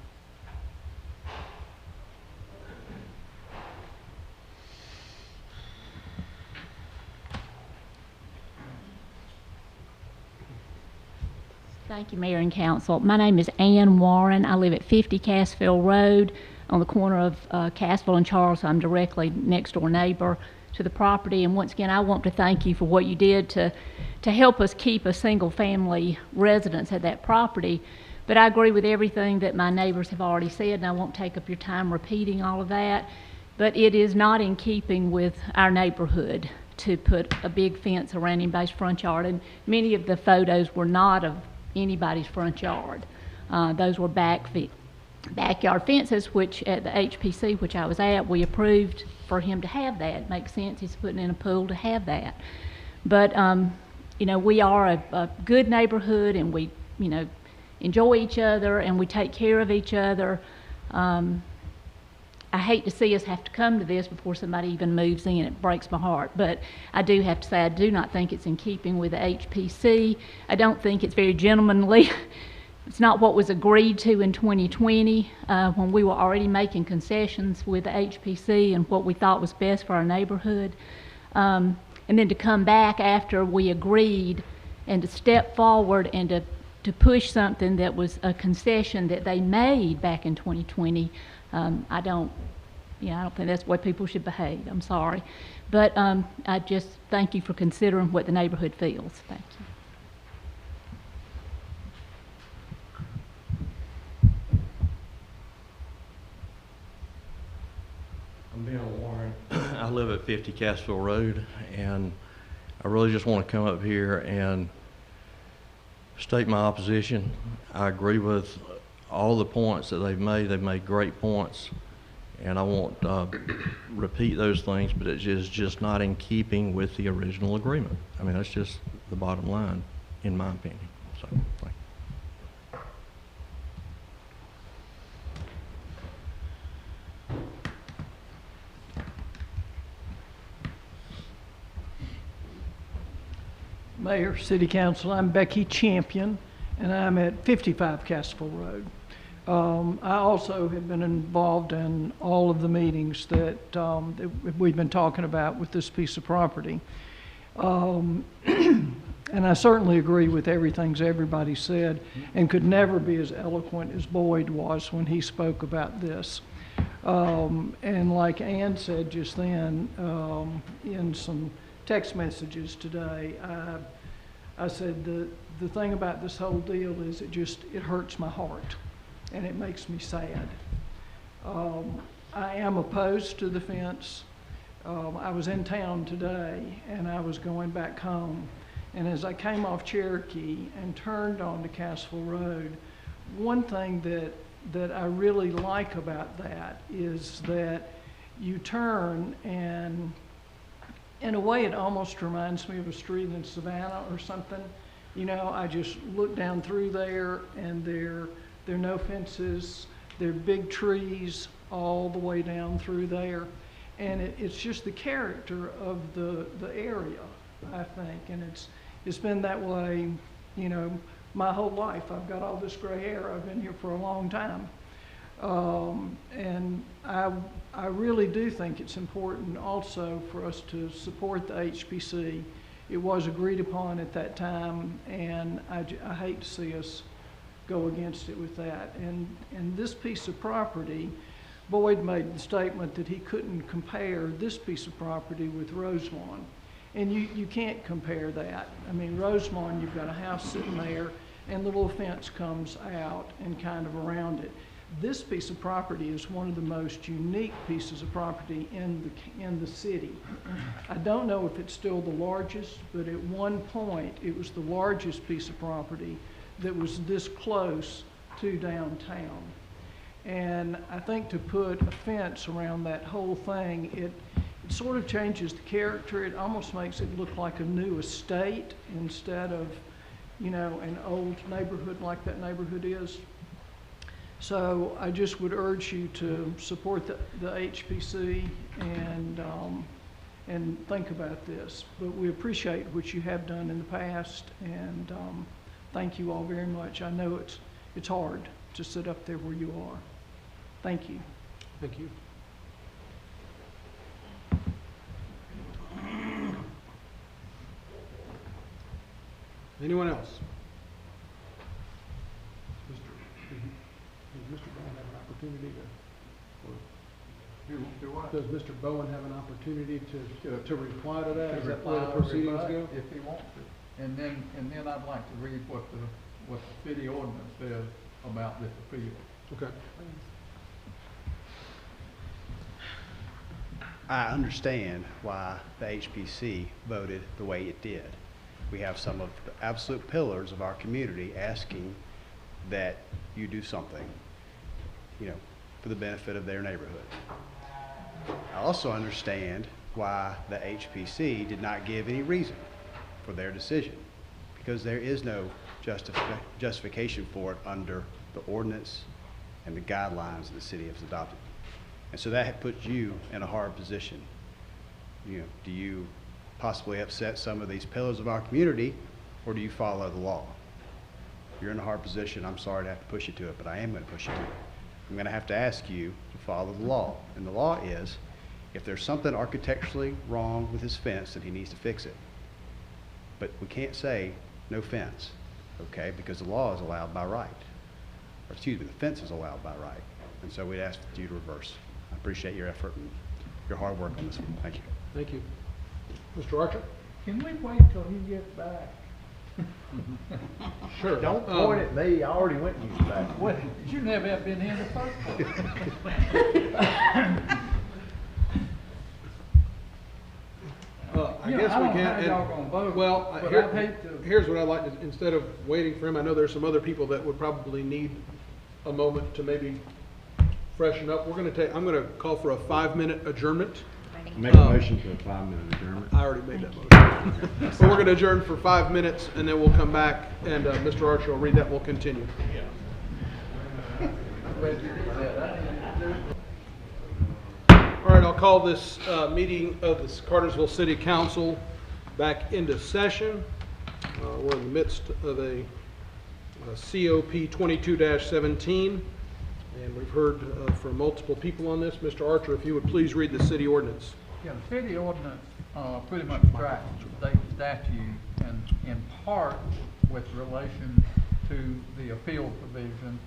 Thank you, Mayor and Council. My name is Ann Warren. I live at 50 Cassville Road on the corner of Cassville and Charles. I'm directly next door neighbor to the property. And once again, I want to thank you for what you did to help us keep a single family residence at that property. But I agree with everything that my neighbors have already said, and I won't take up your time repeating all of that. But it is not in keeping with our neighborhood to put a big fence around anybody's front yard. And many of the photos were not of anybody's front yard. Those were backyard fences, which at the HPC, which I was at, we approved for him to have that. It makes sense. He's putting in a pool to have that. But, you know, we are a good neighborhood, and we, you know, enjoy each other, and we take care of each other. I hate to see us have to come to this before somebody even moves in. It breaks my heart. But I do have to say I do not think it's in keeping with the HPC. I don't think it's very gentlemanly. It's not what was agreed to in 2020 when we were already making concessions with the HPC and what we thought was best for our neighborhood. And then to come back after we agreed and to step forward and to push something that was a concession that they made back in 2020. I don't think that's the way people should behave. I'm sorry. But I just thank you for considering what the neighborhood feels. Thank you. I'm Bill Warren. I live at 50 Cassville Road, and I really just want to come up here and state my opposition. I agree with all the points that they've made great points. And I won't repeat those things, but it is just not in keeping with the original agreement. I mean, that's just the bottom line, in my opinion. So, thank you. Mayor, City Council, I'm Becky Champion, and I'm at 55 Cassville Road. I also have been involved in all of the meetings that we've been talking about with this piece of property. And I certainly agree with everything everybody said, and could never be as eloquent as Boyd was when he spoke about this. And like Ann said just then, in some text messages today, I said the thing about this whole deal is it hurts my heart, and it makes me sad. I am opposed to the fence. I was in town today, and I was going back home, and as I came off Cherokee and turned onto Cassville Road, one thing that I really like about that is that you turn, and in a way it almost reminds me of a street in Savannah or something. You know, I just look down through there, and there are no fences, there are big trees all the way down through there, and it's just the character of the area, I think, and it's been that way, you know, my whole life. I've got all this gray hair. I've been here for a long time. And I really do think it's important also for us to support the HPC. It was agreed upon at that time, and I hate to see us go against it with that. And this piece of property, Boyd made the statement that he couldn't compare this piece of property with Rosemont. And you can't compare that. I mean, Rosemont, you've got a house sitting there, and the little fence comes out and kind of around it. This piece of property is one of the most unique pieces of property in the city. I don't know if it's still the largest, but at one point it was the largest piece of property that was this close to downtown. And I think to put a fence around that whole thing, it sort of changes the character. It almost makes it look like a new estate instead of, you know, an old neighborhood like that neighborhood is. So I just would urge you to support the HPC and think about this. But we appreciate what you have done in the past, and thank you all very much. I know it's hard to sit up there where you are. Thank you. Thank you. Anyone else? Does Mr. Bowen have an opportunity Does Mr. Bowen have an opportunity to reply to that? Is that where the proceedings go? If he wants to. And then I'd like to read what the city ordinance says about this appeal. Okay. I understand why the HPC voted the way it did. We have some of the absolute pillars of our community asking that you do something, you know, for the benefit of their neighborhood. I also understand why the HPC did not give any reason for their decision, because there is no justification for it under the ordinance and the guidelines that the city has adopted. And so that puts you in a hard position. You know, do you possibly upset some of these pillars of our community, or do you follow the law? You're in a hard position. I'm sorry to have to push you to it, but I am going to push you to it. I'm going to have to ask you to follow the law. And the law is, if there's something architecturally wrong with his fence, then he needs to fix it. But we can't say no fence, okay, because the law is allowed by right. Or excuse me, the fence is allowed by right. And so we'd ask you to reverse. I appreciate your effort and your hard work on this one. Thank you. Thank you. Mr. Archer? Can we wait till he gets back? Sure. Don't point at me. I already went and used back. What? You never have been here in the first place. I guess we can. Y'all gonna vote, Well, but I'd hate to. here's what I'd like to, instead of waiting for him, I know there's some other people that would probably need a moment to maybe freshen up. I'm gonna call for a 5-minute adjournment. Make a motion for a 5-minute adjournment. I already made that motion. So we're gonna adjourn for 5 minutes, and then we'll come back, and Mr. Archer will read that, and we'll continue. All right, I'll call this meeting of the Cartersville City Council back into session. We're in the midst of a COP 22-17, and we've heard from multiple people on this. Mr. Archer, if you would please read the city ordinance. Yeah, the city ordinance pretty much tracks the state statute and in part with relation to the appeal provision.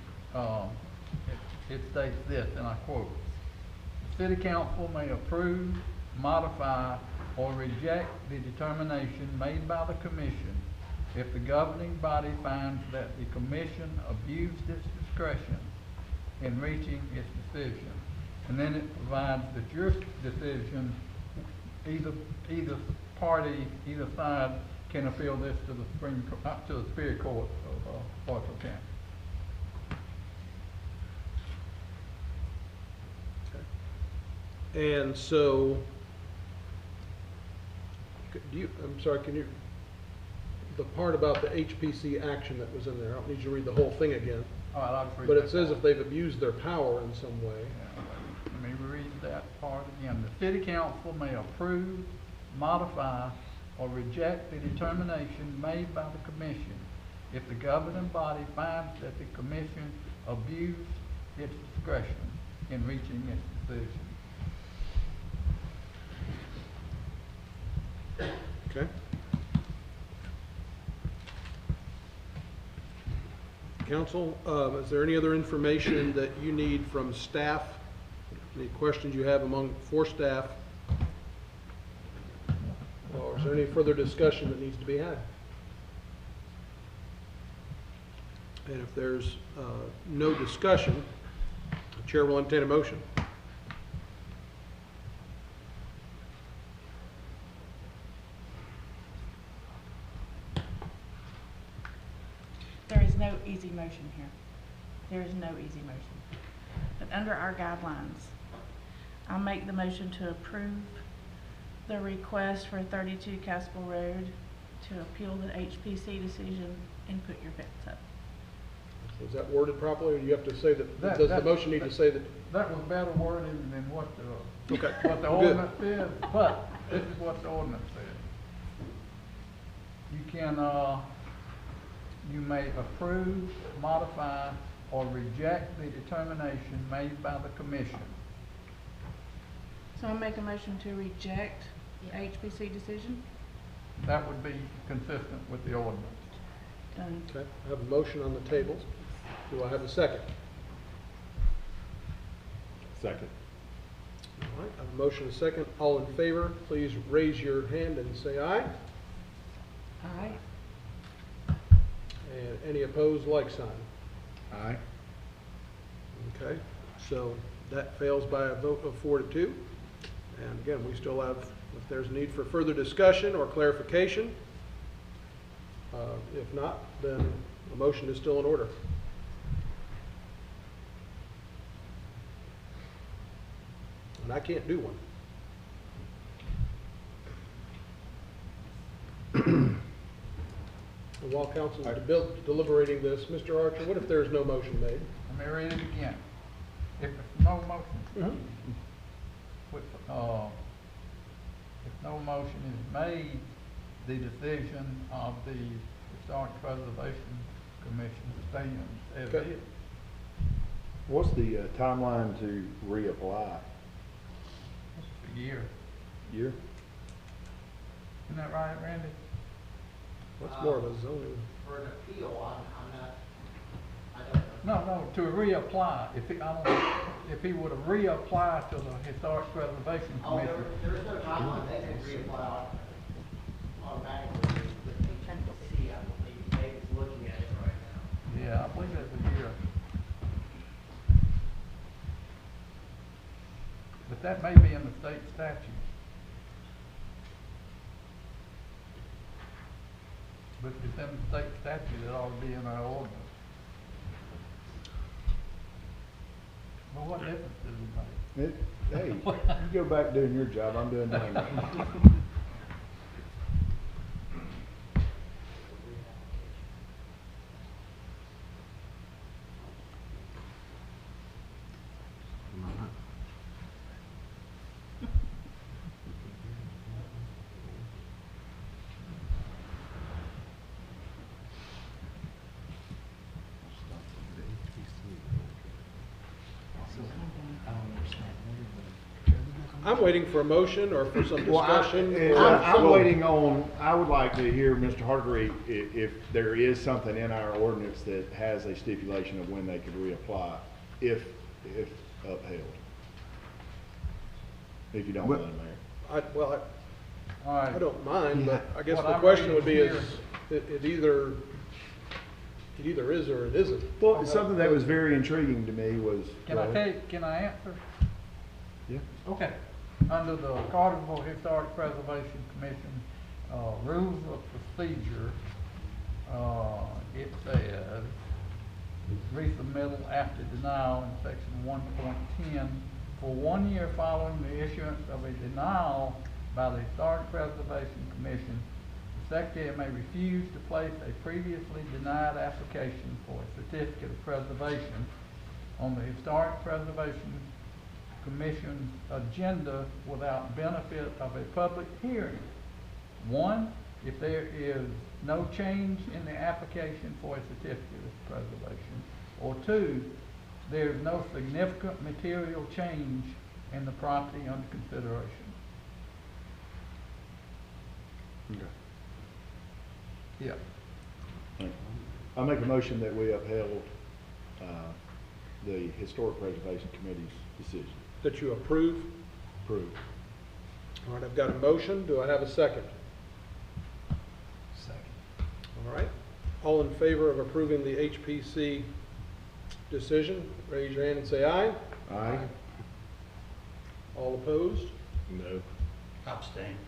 It states this, and I quote, "The city council may approve, modify, or reject the determination made by the commission if the governing body finds that the commission abused its discretion in reaching its decision." And then it provides that your decision, either party, either side can appeal this to the Superior Court of Bartow County. And so, I'm sorry, the part about the HPC action that was in there, I don't need you to read the whole thing again. All right, I'll read but that it says part. if they've abused their power in some way. Let me read that part again. The city council may approve, modify, or reject the determination made by the commission if the governing body finds that the commission abused its discretion in reaching its decision. Okay. Council, is there any other information that you need from staff? Any questions you have for staff? Or is there any further discussion that needs to be had? And if there's no discussion, the chair will entertain a motion. There is no easy motion here. There is no easy motion. But under our guidelines, I'll make the motion to approve the request for 32 Caspel Road to appeal the HPC decision and put your fence up. Is that worded properly, or do you have to say that, does the motion need to say that? That was better worded than what the, Okay. what the Good. ordinance says, but this is what the ordinance says. You can, you may approve, modify, or reject the determination made by the commission. So I'll make a motion to reject the HPC decision. That would be consistent with the ordinance. Done. Okay, I have a motion on the table. Do I have a second? Second. All right, I have a motion and a second. All in favor, please raise your hand and say aye. Aye. And any opposed, like sign. Aye. Okay, so that fails by a vote of 4-2. And again, we still have, if there's need for further discussion or clarification, if not, then a motion is still in order. And I can't do one. And while council is deliberating this, Mr. Archer, what if there is no motion made? Let me read it again. If no motion, if no motion is made, the decision of the Historic Preservation Commission stands as Okay. is. What's the timeline to reapply? It's a year. Year? Isn't that right, Randy? What's more of a zoning? For an appeal, I don't know. No, to reapply. If he would have reapplied to the Historic Preservation Oh, Commission. there's no timeline, they can reapply automatically with HPC, I believe, David's looking at it right now. Yeah, I believe it's a year. But that may be in the state statute. But if it's in the state statute, it ought to be in our ordinance. Well, what difference does it make? Hey, you go back doing your job, I'm doing mine. I'm waiting for a motion or for some discussion. I'm waiting on, I would like to hear Mr. Hargreave, if there is something in our ordinance that has a stipulation of when they could reapply, if upheld. If you don't mind, Mayor. I don't mind, but I guess What the I'm question would be reading is, it either is or it isn't. Well, something that was very intriguing to me was. Can I answer? Yeah. Okay. Under the Cartersville Historic Preservation Commission, rules of procedure, it says, resubmittal after denial in section 1.10 for 1 year following the issuance of a denial by the Historic Preservation Commission, the Secretary may refuse to place a previously denied application for a certificate of preservation on the Historic Preservation Commission's agenda without benefit of a public hearing. 1, if there is no change in the application for a certificate of preservation, or 2, there is no significant material change in the property under consideration. Okay. Yeah. I make a motion that we upheld the Historic Preservation Committee's decision. That you approve? Approve. All right, I've got a motion. Do I have a second? Second. All right. All in favor of approving the HPC decision, raise your hand and say aye. Aye. All opposed? No. Abstain.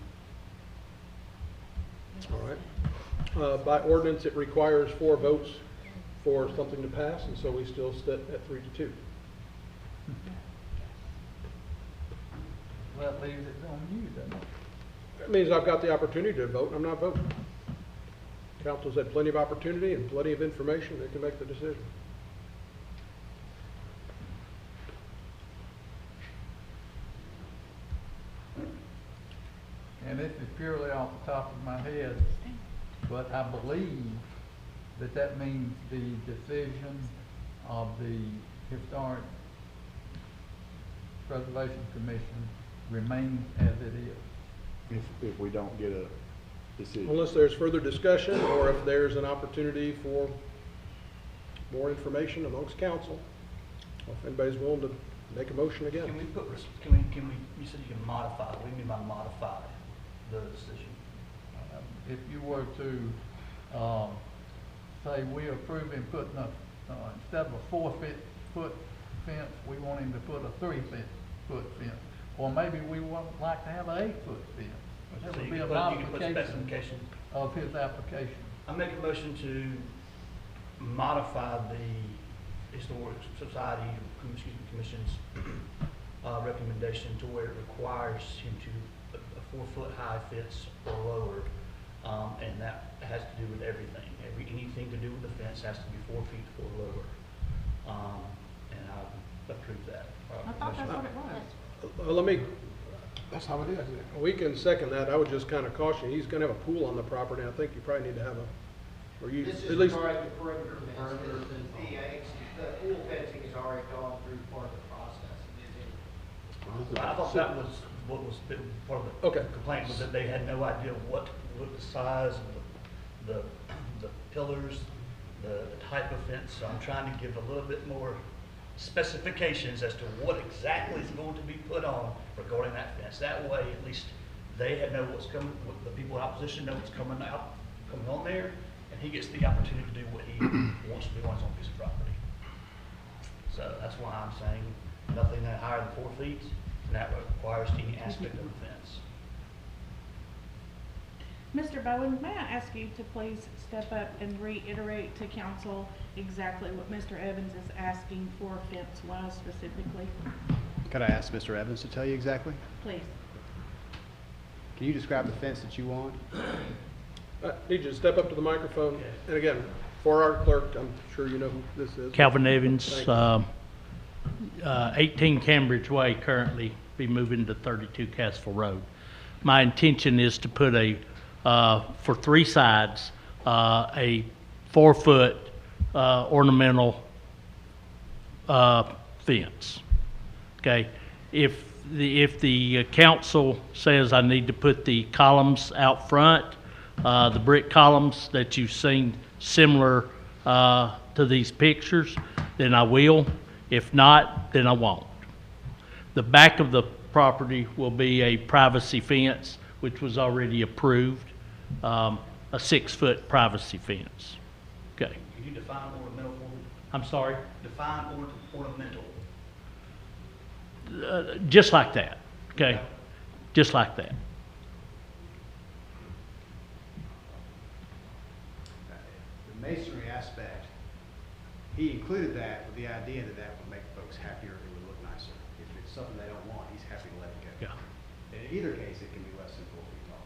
All right. By ordinance, it requires 4 votes for something to pass, and so we still sit at 3-2. Well, that leaves it on you, doesn't it? That means I've got the opportunity to vote, and I'm not voting. Council's had plenty of opportunity and plenty of information. They can make the decision. And this is purely off the top of my head, but I believe that that means the decision of the Historic Preservation Commission remains as it is. If we don't get a decision. Unless there's further discussion or if there's an opportunity for more information amongst council. Or if anybody's willing to make a motion again. Can we, you said you can modify, what do you mean by modify the decision? If you were to, say we approve him putting up, instead of a 4-foot fence, we want him to put a 3-foot fence. Or maybe we would like to have an 8-foot fence. That So would you be a can put modification specifications. of his application. I make a motion to modify the Historic Society, Commission's recommendation to where it requires him to a 4-foot high fence or lower, and that has to do with everything. Anything to do with the fence has to be 4 feet or lower, and I approve that. I thought that's what it was. That's how it is. We can second that. I would just kind of caution, he's going to have a pool on the property. I think you probably need to have or you, This at is least. regarding the perimeter fence. The pool fencing has already gone through part of the process. I thought that was what was part of the complaint, was that they had no idea what the size of the pillars, the type of fence. So I'm trying to give a little bit more specifications as to what exactly is going to be put on regarding that fence. That way, at least they know what's coming, the people in opposition know what's coming on there, and he gets the opportunity to do what he wants to do on his own piece of property. So that's why I'm saying nothing higher than 4 feet, and that requires any aspect of the fence. Mr. Bowen, may I ask you to please step up and reiterate to council exactly what Mr. Evans is asking for fence-wise specifically? Could I ask Mr. Evans to tell you exactly? Please. Can you describe the fence that you want? I need you to step up to the microphone. And again, for our clerk, I'm sure you know who this is. Calvin Evans, Thank you. 18 Cambridge Way, currently be moving to 32 Cassville Road. My intention is to put for three sides, a 4-foot ornamental fence. Okay, if the council says I need to put the columns out front, the brick columns that you've seen similar to these pictures, then I will. If not, then I won't. The back of the property will be a privacy fence, which was already approved, a 6-foot privacy fence. Okay. Can you define ornamental for me? I'm sorry? Define ornamental. Just like that, okay? Just like that. The masonry aspect, he included that with the idea that that would make folks happier, it would look nicer. If it's something they don't want, he's happy to let it go. Yeah. In either case, it can be less than 4 feet tall.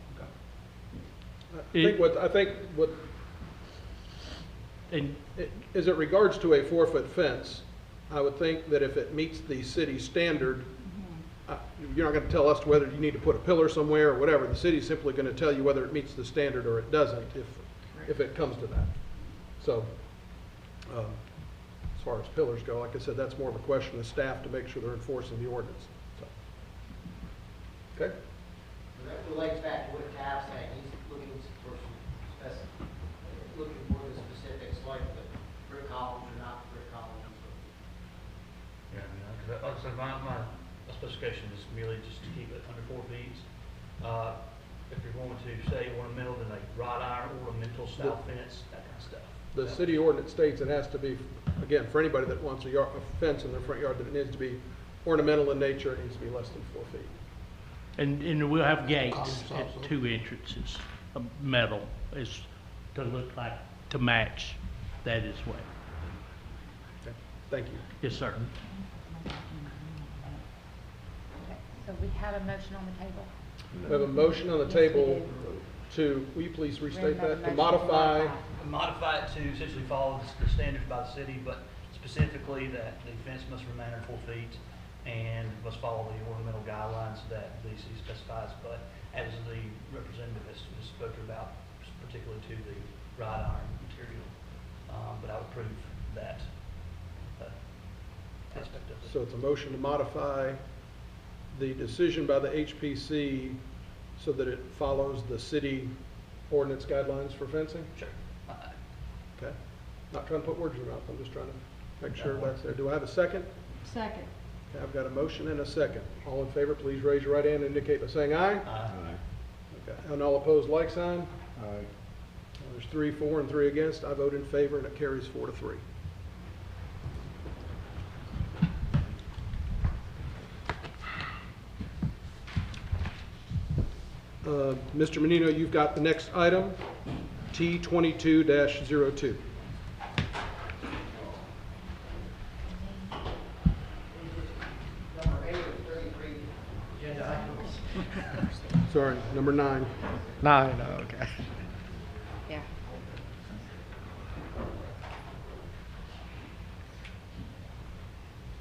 I think what, as it regards to a 4-foot fence, I would think that if it meets the city standard, you're not going to tell us whether you need to put a pillar somewhere or whatever. The city's simply going to tell you whether it meets the standard or it doesn't, if it comes to that. So, as far as pillars go, like I said, that's more of a question of staff to make sure they're enforcing the ordinance. So. Okay. That relates back to what Cal's saying. He's looking for the specifics, like the brick columns or not brick columns. Yeah, because like I said, my specification is merely just to keep it under 4 feet. If you're going to say ornamental, then a wrought iron ornamental style fence, that kind of stuff. The city ordinance states it has to be, again, for anybody that wants a fence in their front yard, that it needs to be ornamental in nature, it needs to be less than 4 feet. And we'll have gates at 2 entrances, metal, is to look like, to match that as well. Okay. Thank you. Yes, sir. So we have a motion on the table. We have a motion on the table to, will you please restate that, to modify? Modify it to essentially follow the standards by the city, but specifically that the fence must remain under 4 feet and must follow the ornamental guidelines that the city specifies. But as the representative has spoken about, particularly to the wrought iron material, but I would approve that aspect of it. So it's a motion to modify the decision by the HPC so that it follows the city ordinance guidelines for fencing? Sure. Okay. Not trying to put words in your mouth, I'm just trying to make sure that's there. Do I have a second? Second. Okay, I've got a motion and a second. All in favor, please raise your right hand and indicate by saying aye. Aye. Okay, and all opposed, like sign? Aye. There's 3 for and 3 against. I vote in favor and it carries 4-3. Mr. Menino, you've got the next item, T22-02. Sorry, number 9. 9, okay. Yeah.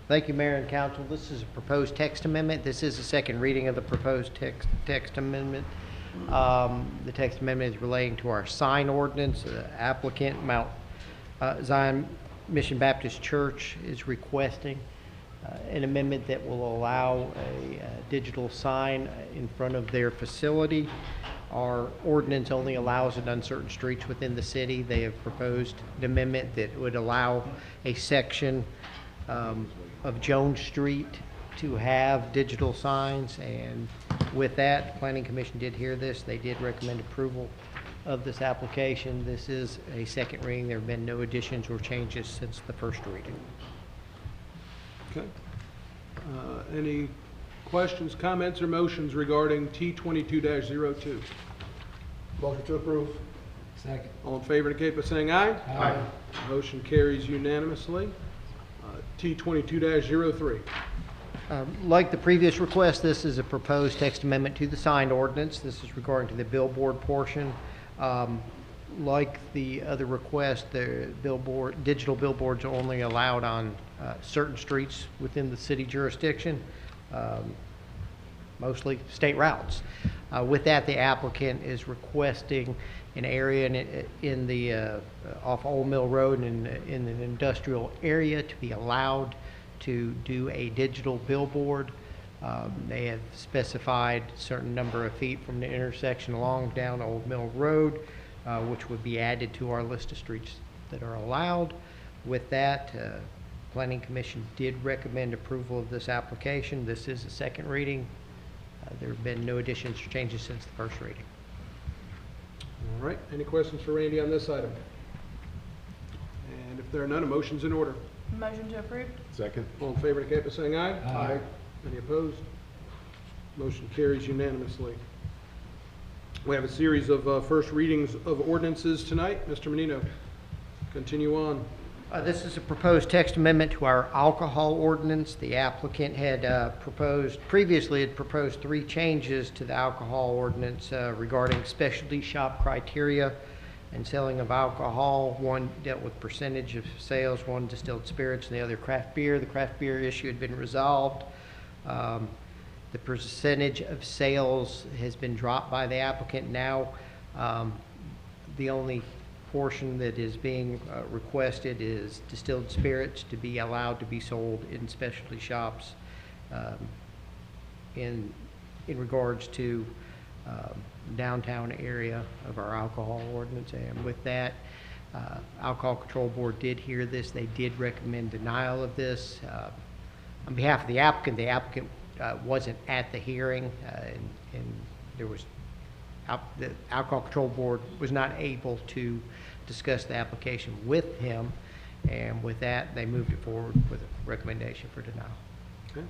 Thank you, Mayor and Council. This is a proposed text amendment. This is the second reading of the proposed text amendment. The text amendment is relating to our sign ordinance. The applicant, Mount Zion Mission Baptist Church, is requesting an amendment that will allow a digital sign in front of their facility. Our ordinance only allows it on certain streets within the city. They have proposed an amendment that would allow a section of Jones Street to have digital signs, and with that, the Planning Commission did hear this. They did recommend approval of this application. This is a second reading. There have been no additions or changes since the first reading. Okay. Any questions, comments, or motions regarding T22-02? Motion to approve. Second. All in favor indicate by saying aye. Aye. Motion carries unanimously. T22-03. Like the previous request, this is a proposed text amendment to the signed ordinance. This is regarding to the billboard portion. Like the other request, the digital billboards are only allowed on certain streets within the city jurisdiction, mostly state routes. With that, the applicant is requesting an area in the off Old Mill Road and in an industrial area to be allowed to do a digital billboard. They have specified a certain number of feet from the intersection along down Old Mill Road, which would be added to our list of streets that are allowed. With that, Planning Commission did recommend approval of this application. This is a second reading. There have been no additions or changes since the first reading. All right, any questions for Randy on this item? And if there are none, a motion's in order. Motion to approve? Second. All in favor indicate by saying aye. Aye. Any opposed? Motion carries unanimously. We have a series of first readings of ordinances tonight. Mr. Menino, continue on. This is a proposed text amendment to our alcohol ordinance. The applicant had previously proposed 3 changes to the alcohol ordinance regarding specialty shop criteria and selling of alcohol. One dealt with percentage of sales, one distilled spirits, and the other craft beer. The craft beer issue had been resolved. The percentage of sales has been dropped by the applicant. Now, the only portion that is being requested is distilled spirits to be allowed to be sold in specialty shops in regards to downtown area of our alcohol ordinance. And with that, Alcohol Control Board did hear this. They did recommend denial of this. On behalf of the applicant wasn't at the hearing, and there was the Alcohol Control Board was not able to discuss the application with him, and with that, they moved it forward with a recommendation for denial. Okay.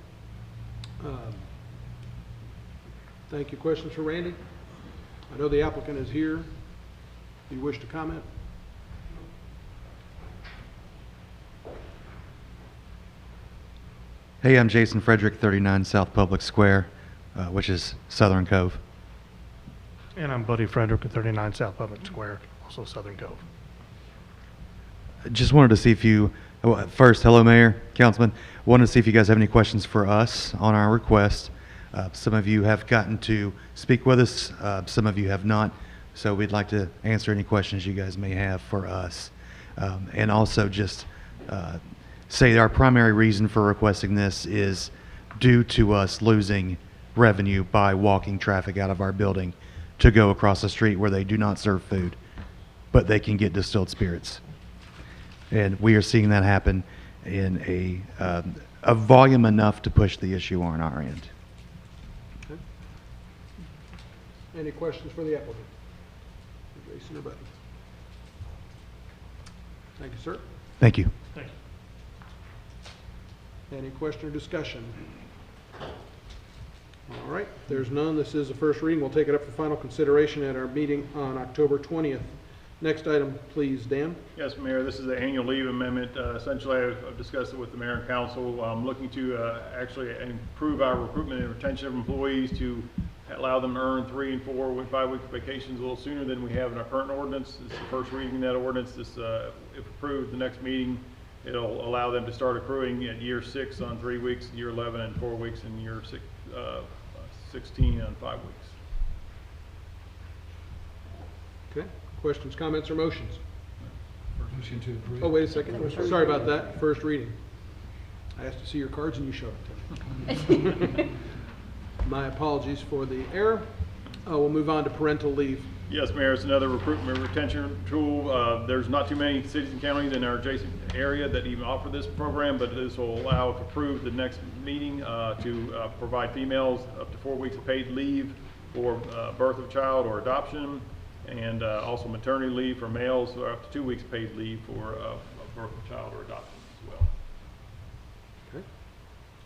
Thank you. Questions for Randy? I know the applicant is here. Do you wish to comment? Hey, I'm Jason Frederick, 39 South Public Square, which is Southern Cove. And I'm Buddy Frederick at 39 South Public Square, also Southern Cove. Just wanted to see if you, first, hello Mayor, Councilman, wanted to see if you guys have any questions for us on our request. Some of you have gotten to speak with us, some of you have not, so we'd like to answer any questions you guys may have for us. And also just say our primary reason for requesting this is due to us losing revenue by walking traffic out of our building to go across the street where they do not serve food, but they can get distilled spirits. And we are seeing that happen in a volume enough to push the issue on our end. Okay. Any questions for the applicant? Jason or Buddy? Thank you, sir. Thank you. Thank you. Any question or discussion? All right, if there's none, this is the first reading. We'll take it up for final consideration at our meeting on October 20th. Next item, please, Dan. Yes, Mayor, this is the annual leave amendment. Essentially, I've discussed it with the mayor and council. I'm looking to actually improve our recruitment and retention of employees to allow them to earn 3 and 4 and 5 week vacations a little sooner than we have in our current ordinance. This is the first reading of that ordinance. This, if approved, the next meeting, it'll allow them to start accruing at year 6 on 3 weeks, year 11 and 4 weeks, and year 16 on 5 weeks. Okay, questions, comments, or motions? Motion to approve. Oh, wait a second. Sorry about that. First reading. I asked to see your cards and you showed it to me. My apologies for the error. We'll move on to parental leave. Yes, Mayor, it's another recruitment retention tool. There's not too many cities and counties in our adjacent area that even offer this program, but this will allow, if approved, the next meeting to provide females up to 4 weeks of paid leave for birth of child or adoption, and also maternity leave for males, or up to 2 weeks paid leave for birth of child or adoption as well. Okay.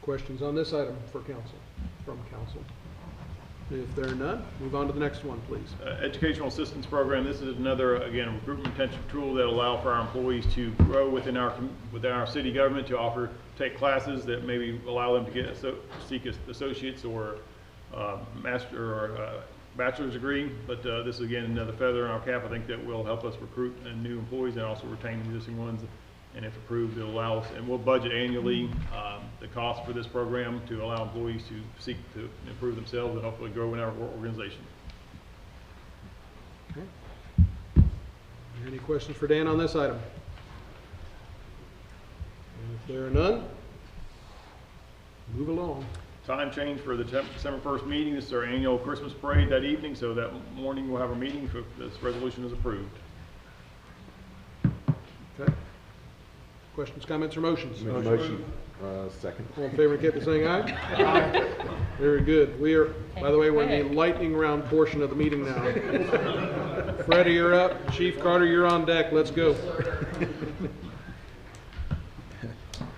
Questions on this item for council, from council? If there are none, move on to the next one, please. Educational Assistance Program, this is another, again, recruitment retention tool that allow for our employees to grow within our city government, to take classes that maybe allow them to seek associates or master or bachelor's degree. But this is, again, another feather in our cap. I think that will help us recruit new employees and also retain existing ones. And if approved, it'll allow us, and we'll budget annually the cost for this program to allow employees to seek to improve themselves and hopefully grow in our organization. Okay. Any questions for Dan on this item? If there are none, move along. Time change for the December 1st meeting. This is our annual Christmas parade that evening, so that morning we'll have a meeting if this resolution is approved. Okay. Questions, comments, or motions? Motion. Second. All in favor, indicate by saying aye. Aye. Very good. We are, by the way, we're in the lightning round portion of the meeting now. Freddie, you're up. Chief Carter, you're on deck. Let's go.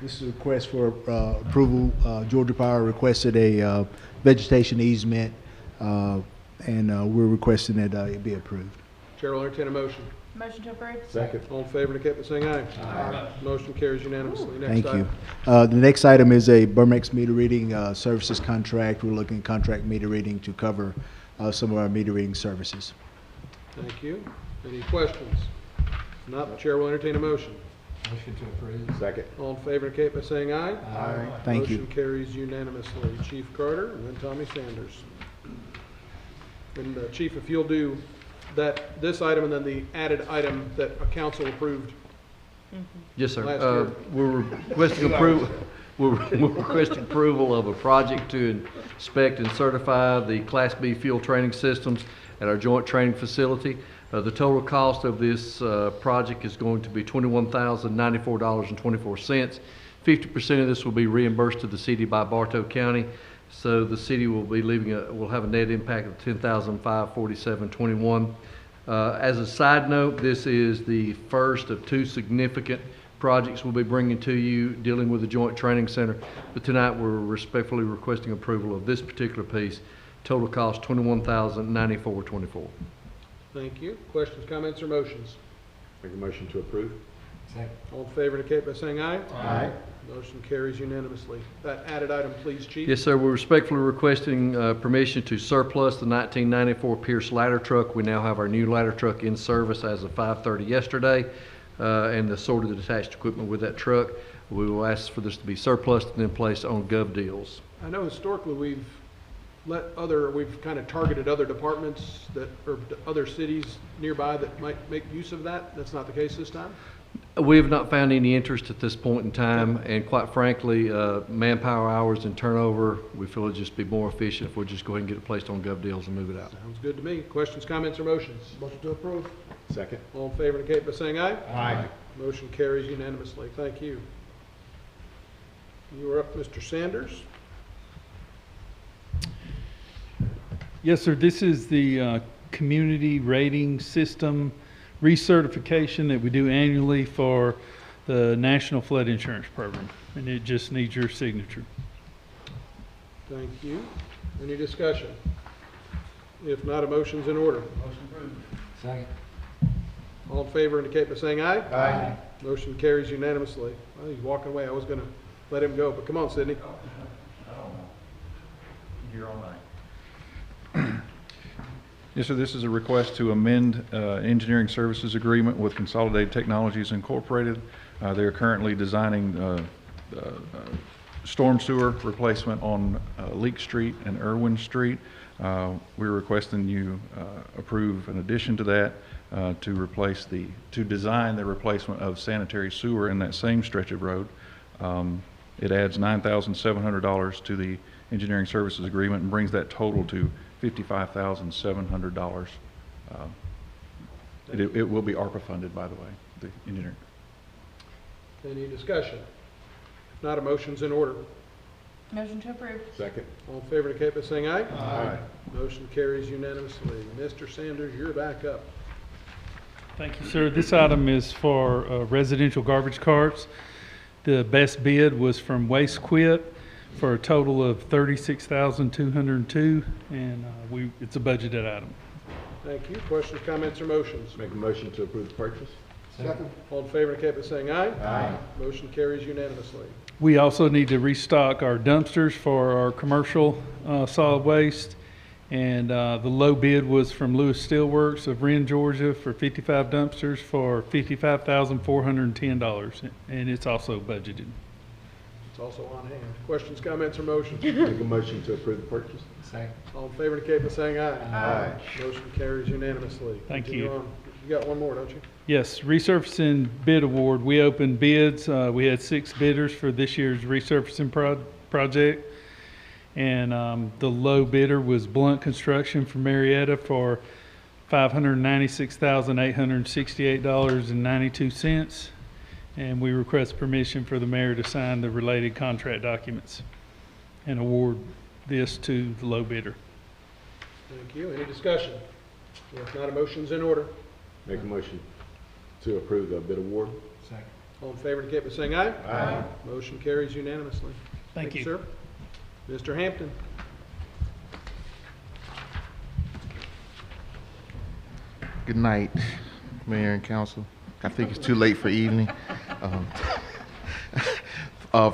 This is a request for approval. Georgia Power requested a vegetation easement, and we're requesting that it be approved. Chair will entertain a motion. Motion to approve? Second. All in favor, indicate by saying aye. Aye. Motion carries unanimously. Next Thank you. item. The next item is a Burmex meter reading services contract. We're looking at contract meter reading to cover some of our meter reading services. Thank you. Any questions? If not, the chair will entertain a motion. Motion to approve. Second. All in favor, indicate by saying aye. Aye. Thank you. Motion carries unanimously. Chief Carter and then Tommy Sanders. And Chief, if you'll do this item and then the added item that a council approved. Yes, sir. Last year. We're requesting approval. We're requesting approval of a project to inspect and certify the Class B fuel training systems at our joint training facility. The total cost of this project is going to be $21,094.24. 50% of this will be reimbursed to the city by Bartow County. So the city will be will have a net impact of $10,547.21. As a side note, this is the first of two significant projects we'll be bringing to you dealing with the Joint Training Center. But tonight we're respectfully requesting approval of this particular piece. Total cost $21,094.24. Thank you. Questions, comments, or motions? Make a motion to approve. Second. All in favor, indicate by saying aye. Aye. Motion carries unanimously. That added item, please, Chief. Yes, sir. We're respectfully requesting permission to surplus the 1994 Pierce ladder truck. We now have our new ladder truck in service as of 5:30 yesterday, and the assorted attached equipment with that truck. We will ask for this to be surplus and then placed on Gov Deals. I know historically we've kind of targeted other departments or other cities nearby that might make use of that. That's not the case this time? We have not found any interest at this point in time, and quite frankly, manpower hours and turnover, we feel it'd just be more efficient if we just go ahead and get it placed on Gov Deals and move it out. Sounds good to me. Questions, comments, or motions? Motion to approve. Second. All in favor, indicate by saying aye. Aye. Motion carries unanimously. Thank you. You are up, Mr. Sanders. Yes, sir. This is the community rating system recertification that we do annually for the National Flood Insurance Program, and it just needs your signature. Thank you. Any discussion? If not, a motion's in order. Motion approved. Second. All in favor indicate by saying aye. Aye. Motion carries unanimously. Well, he's walking away. I was going to let him go, but come on, Sidney. You're all right. Yes, sir. This is a request to amend engineering services agreement with Consolidated Technologies Incorporated. They are currently designing storm sewer replacement on Leek Street and Irwin Street. We're requesting you approve an addition to that to design the replacement of sanitary sewer in that same stretch of road. It adds $9,700 to the engineering services agreement and brings that total to $55,700. It will be ARPA funded, by the way, the engineering. Any discussion? If not, a motion's in order. Motion to approve. Second. All in favor indicate by saying aye. Aye. Motion carries unanimously. Mr. Sanders, you're back up. Thank you, sir. This item is for residential garbage carts. The best bid was from Waste Quit for a total of $36,202, and it's a budgeted item. Thank you. Questions, comments, or motions? Make a motion to approve the purchase. Second. All in favor indicate by saying aye. Aye. Motion carries unanimously. We also need to restock our dumpsters for our commercial solid waste. And the low bid was from Lewis Steelworks of Wren, Georgia for 55 dumpsters for $55,410. And it's also budgeted. It's also on hand. Questions, comments, or motions? Make a motion to approve the purchase. Second. All in favor indicate by saying aye. Aye. Motion carries unanimously. Thank Continue you. on. You got one more, don't you? Yes, resurfacing bid award. We opened bids. We had 6 bidders for this year's resurfacing project. And the low bidder was Blunt Construction from Marietta for $596,868.92. And we request permission for the mayor to sign the related contract documents and award this to the low bidder. Thank you. Any discussion? If not, a motion's in order. Make a motion to approve the bid award. Second. All in favor indicate by saying aye. Aye. Motion carries unanimously. Thank you. Sir. Mr. Hampton. Good night, Mayor and Council. I think it's too late for evening.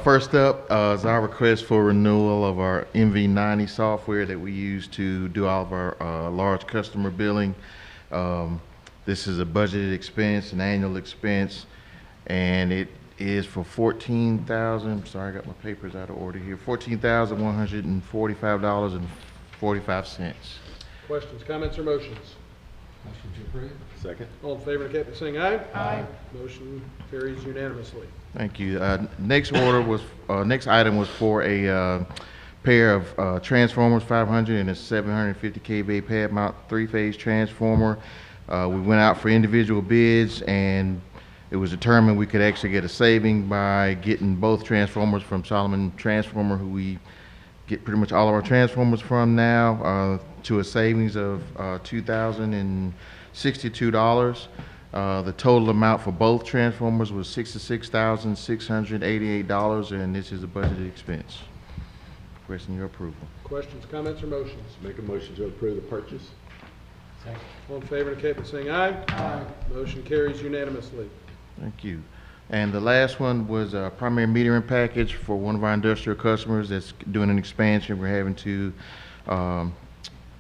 First up is our request for renewal of our MV90 software that we use to do all of our large customer billing. This is a budgeted expense, an annual expense, and it is for $14,000. Sorry, I got my papers out of order here. $14,145.45. Questions, comments, or motions? Motion to approve. Second. All in favor indicate by saying aye. Aye. Motion carries unanimously. Thank you. Next item was for a pair of transformers, 500 and a 750 kVA pad mount 3-phase transformer. We went out for individual bids, and it was determined we could actually get a saving by getting both transformers from Solomon Transformer, who we get pretty much all of our transformers from now, to a savings of $2,062. The total amount for both transformers was $66,688, and this is a budgeted expense. Requesting your approval. Questions, comments, or motions? Make a motion to approve the purchase. Second. All in favor indicate by saying aye. Aye. Motion carries unanimously. Thank you. And the last one was a primary metering package for one of our industrial customers that's doing an expansion. We're having to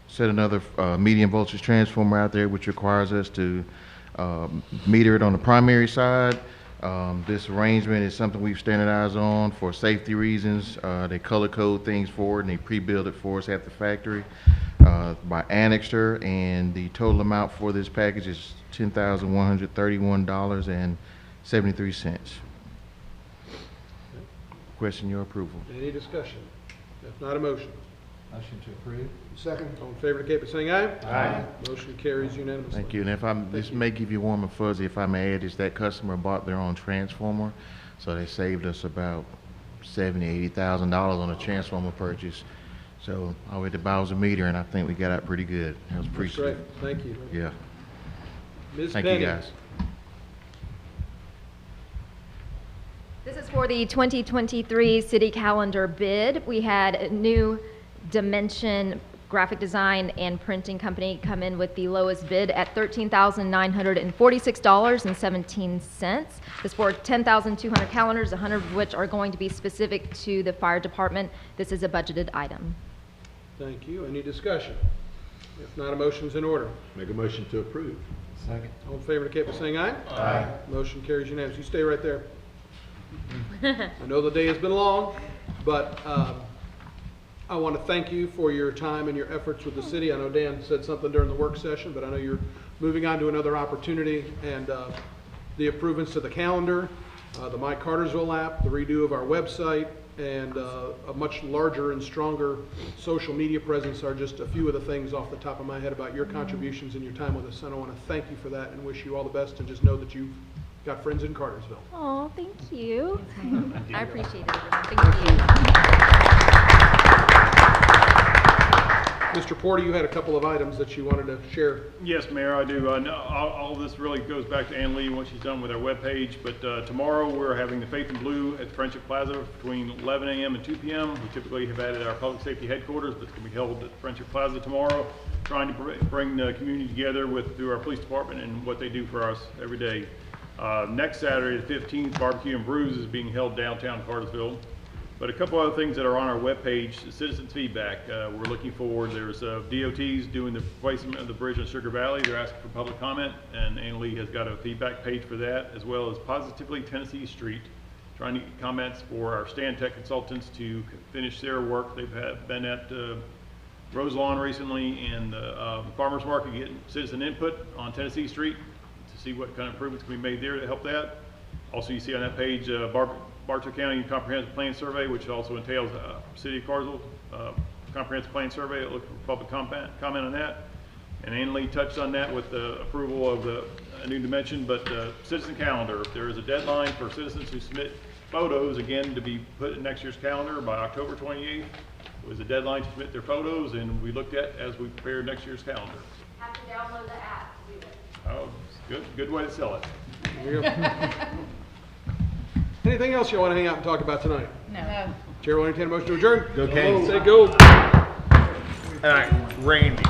set another medium voltage transformer out there, which requires us to meter it on the primary side. This arrangement is something we've standardized on for safety reasons. They color code things for it, and they pre-build it for us at the factory by Annixter, and the total amount for this package is $10,131.73. Question your approval. Any discussion? If not, a motion. Motion to approve. Second. All in favor indicate by saying aye. Aye. Motion carries unanimously. Thank you. And this may give you warm and fuzzy, if I may add, is that customer bought their own transformer, so they saved us about $70,000, $80,000 on a transformer purchase. So all we had to buy was a meter, and I think we got out pretty good. That was That's appreciated. great. Thank you. Yeah. Ms. Thank Penny. you, guys. This is for the 2023 city calendar bid. We had a new Dimension graphic design and printing company come in with the lowest bid at $13,946.17. This is for 10,200 calendars, 100 of which are going to be specific to the fire department. This is a budgeted item. Thank you. Any discussion? If not, a motion's in order. Make a motion to approve. Second. All in favor indicate by saying aye. Aye. Motion carries unanimously. You stay right there. I know the day has been long, but I want to thank you for your time and your efforts with the city. I know Dan said something during the work session, but I know you're moving on to another opportunity, and the improvements to the calendar, the My Cartersville app, the redo of our website, and a much larger and stronger social media presence are just a few of the things off the top of my head about your contributions and your time with us. And I want to thank you for that and wish you all the best, and just know that you've got friends in Cartersville. Oh, thank you. I appreciate it, everyone. Thank you. Mr. Porter, you had a couple of items that you wanted to share. Yes, Mayor, I do. No, all of this really goes back to Ann Lee and what she's done with our webpage. But tomorrow, we're having the Faith and Blue at the Friendship Plaza between 11 a.m. and 2 p.m. We typically have had it at our public safety headquarters, but it's going to be held at Friendship Plaza tomorrow, trying to bring the community together through our police department and what they do for us every day. Next Saturday, the 15th, Barbecue and Brews is being held downtown Cartersville. But a couple other things that are on our webpage, citizens feedback, we're looking forward. There's DOT's doing the replacement of the bridge in Sugar Valley. They're asking for public comment, and Ann Lee has got a feedback page for that, as well as Positively Tennessee Street, trying to get comments for our Stan Tech consultants to finish their work. They've been at Rose Lawn recently and the Farmers Market getting citizen input on Tennessee Street to see what kind of improvements can be made there to help that. Also, you see on that page, Bartow County Comprehensive Plan Survey, which also entails City of Cartersville Comprehensive Plan Survey. Look for public comment on that. And Ann Lee touched on that with the approval of a new dimension, but citizen calendar. There is a deadline for citizens who submit photos, again, to be put in next year's calendar by October 28th. It was a deadline to submit their photos, and we looked at as we prepared next year's calendar. Have to download the app to do it. Oh, good way to sell it. Anything else you want to hang out and talk about tonight? No. Chair will entertain a motion to adjourn. Go, Kane. Say go. All right, Randy.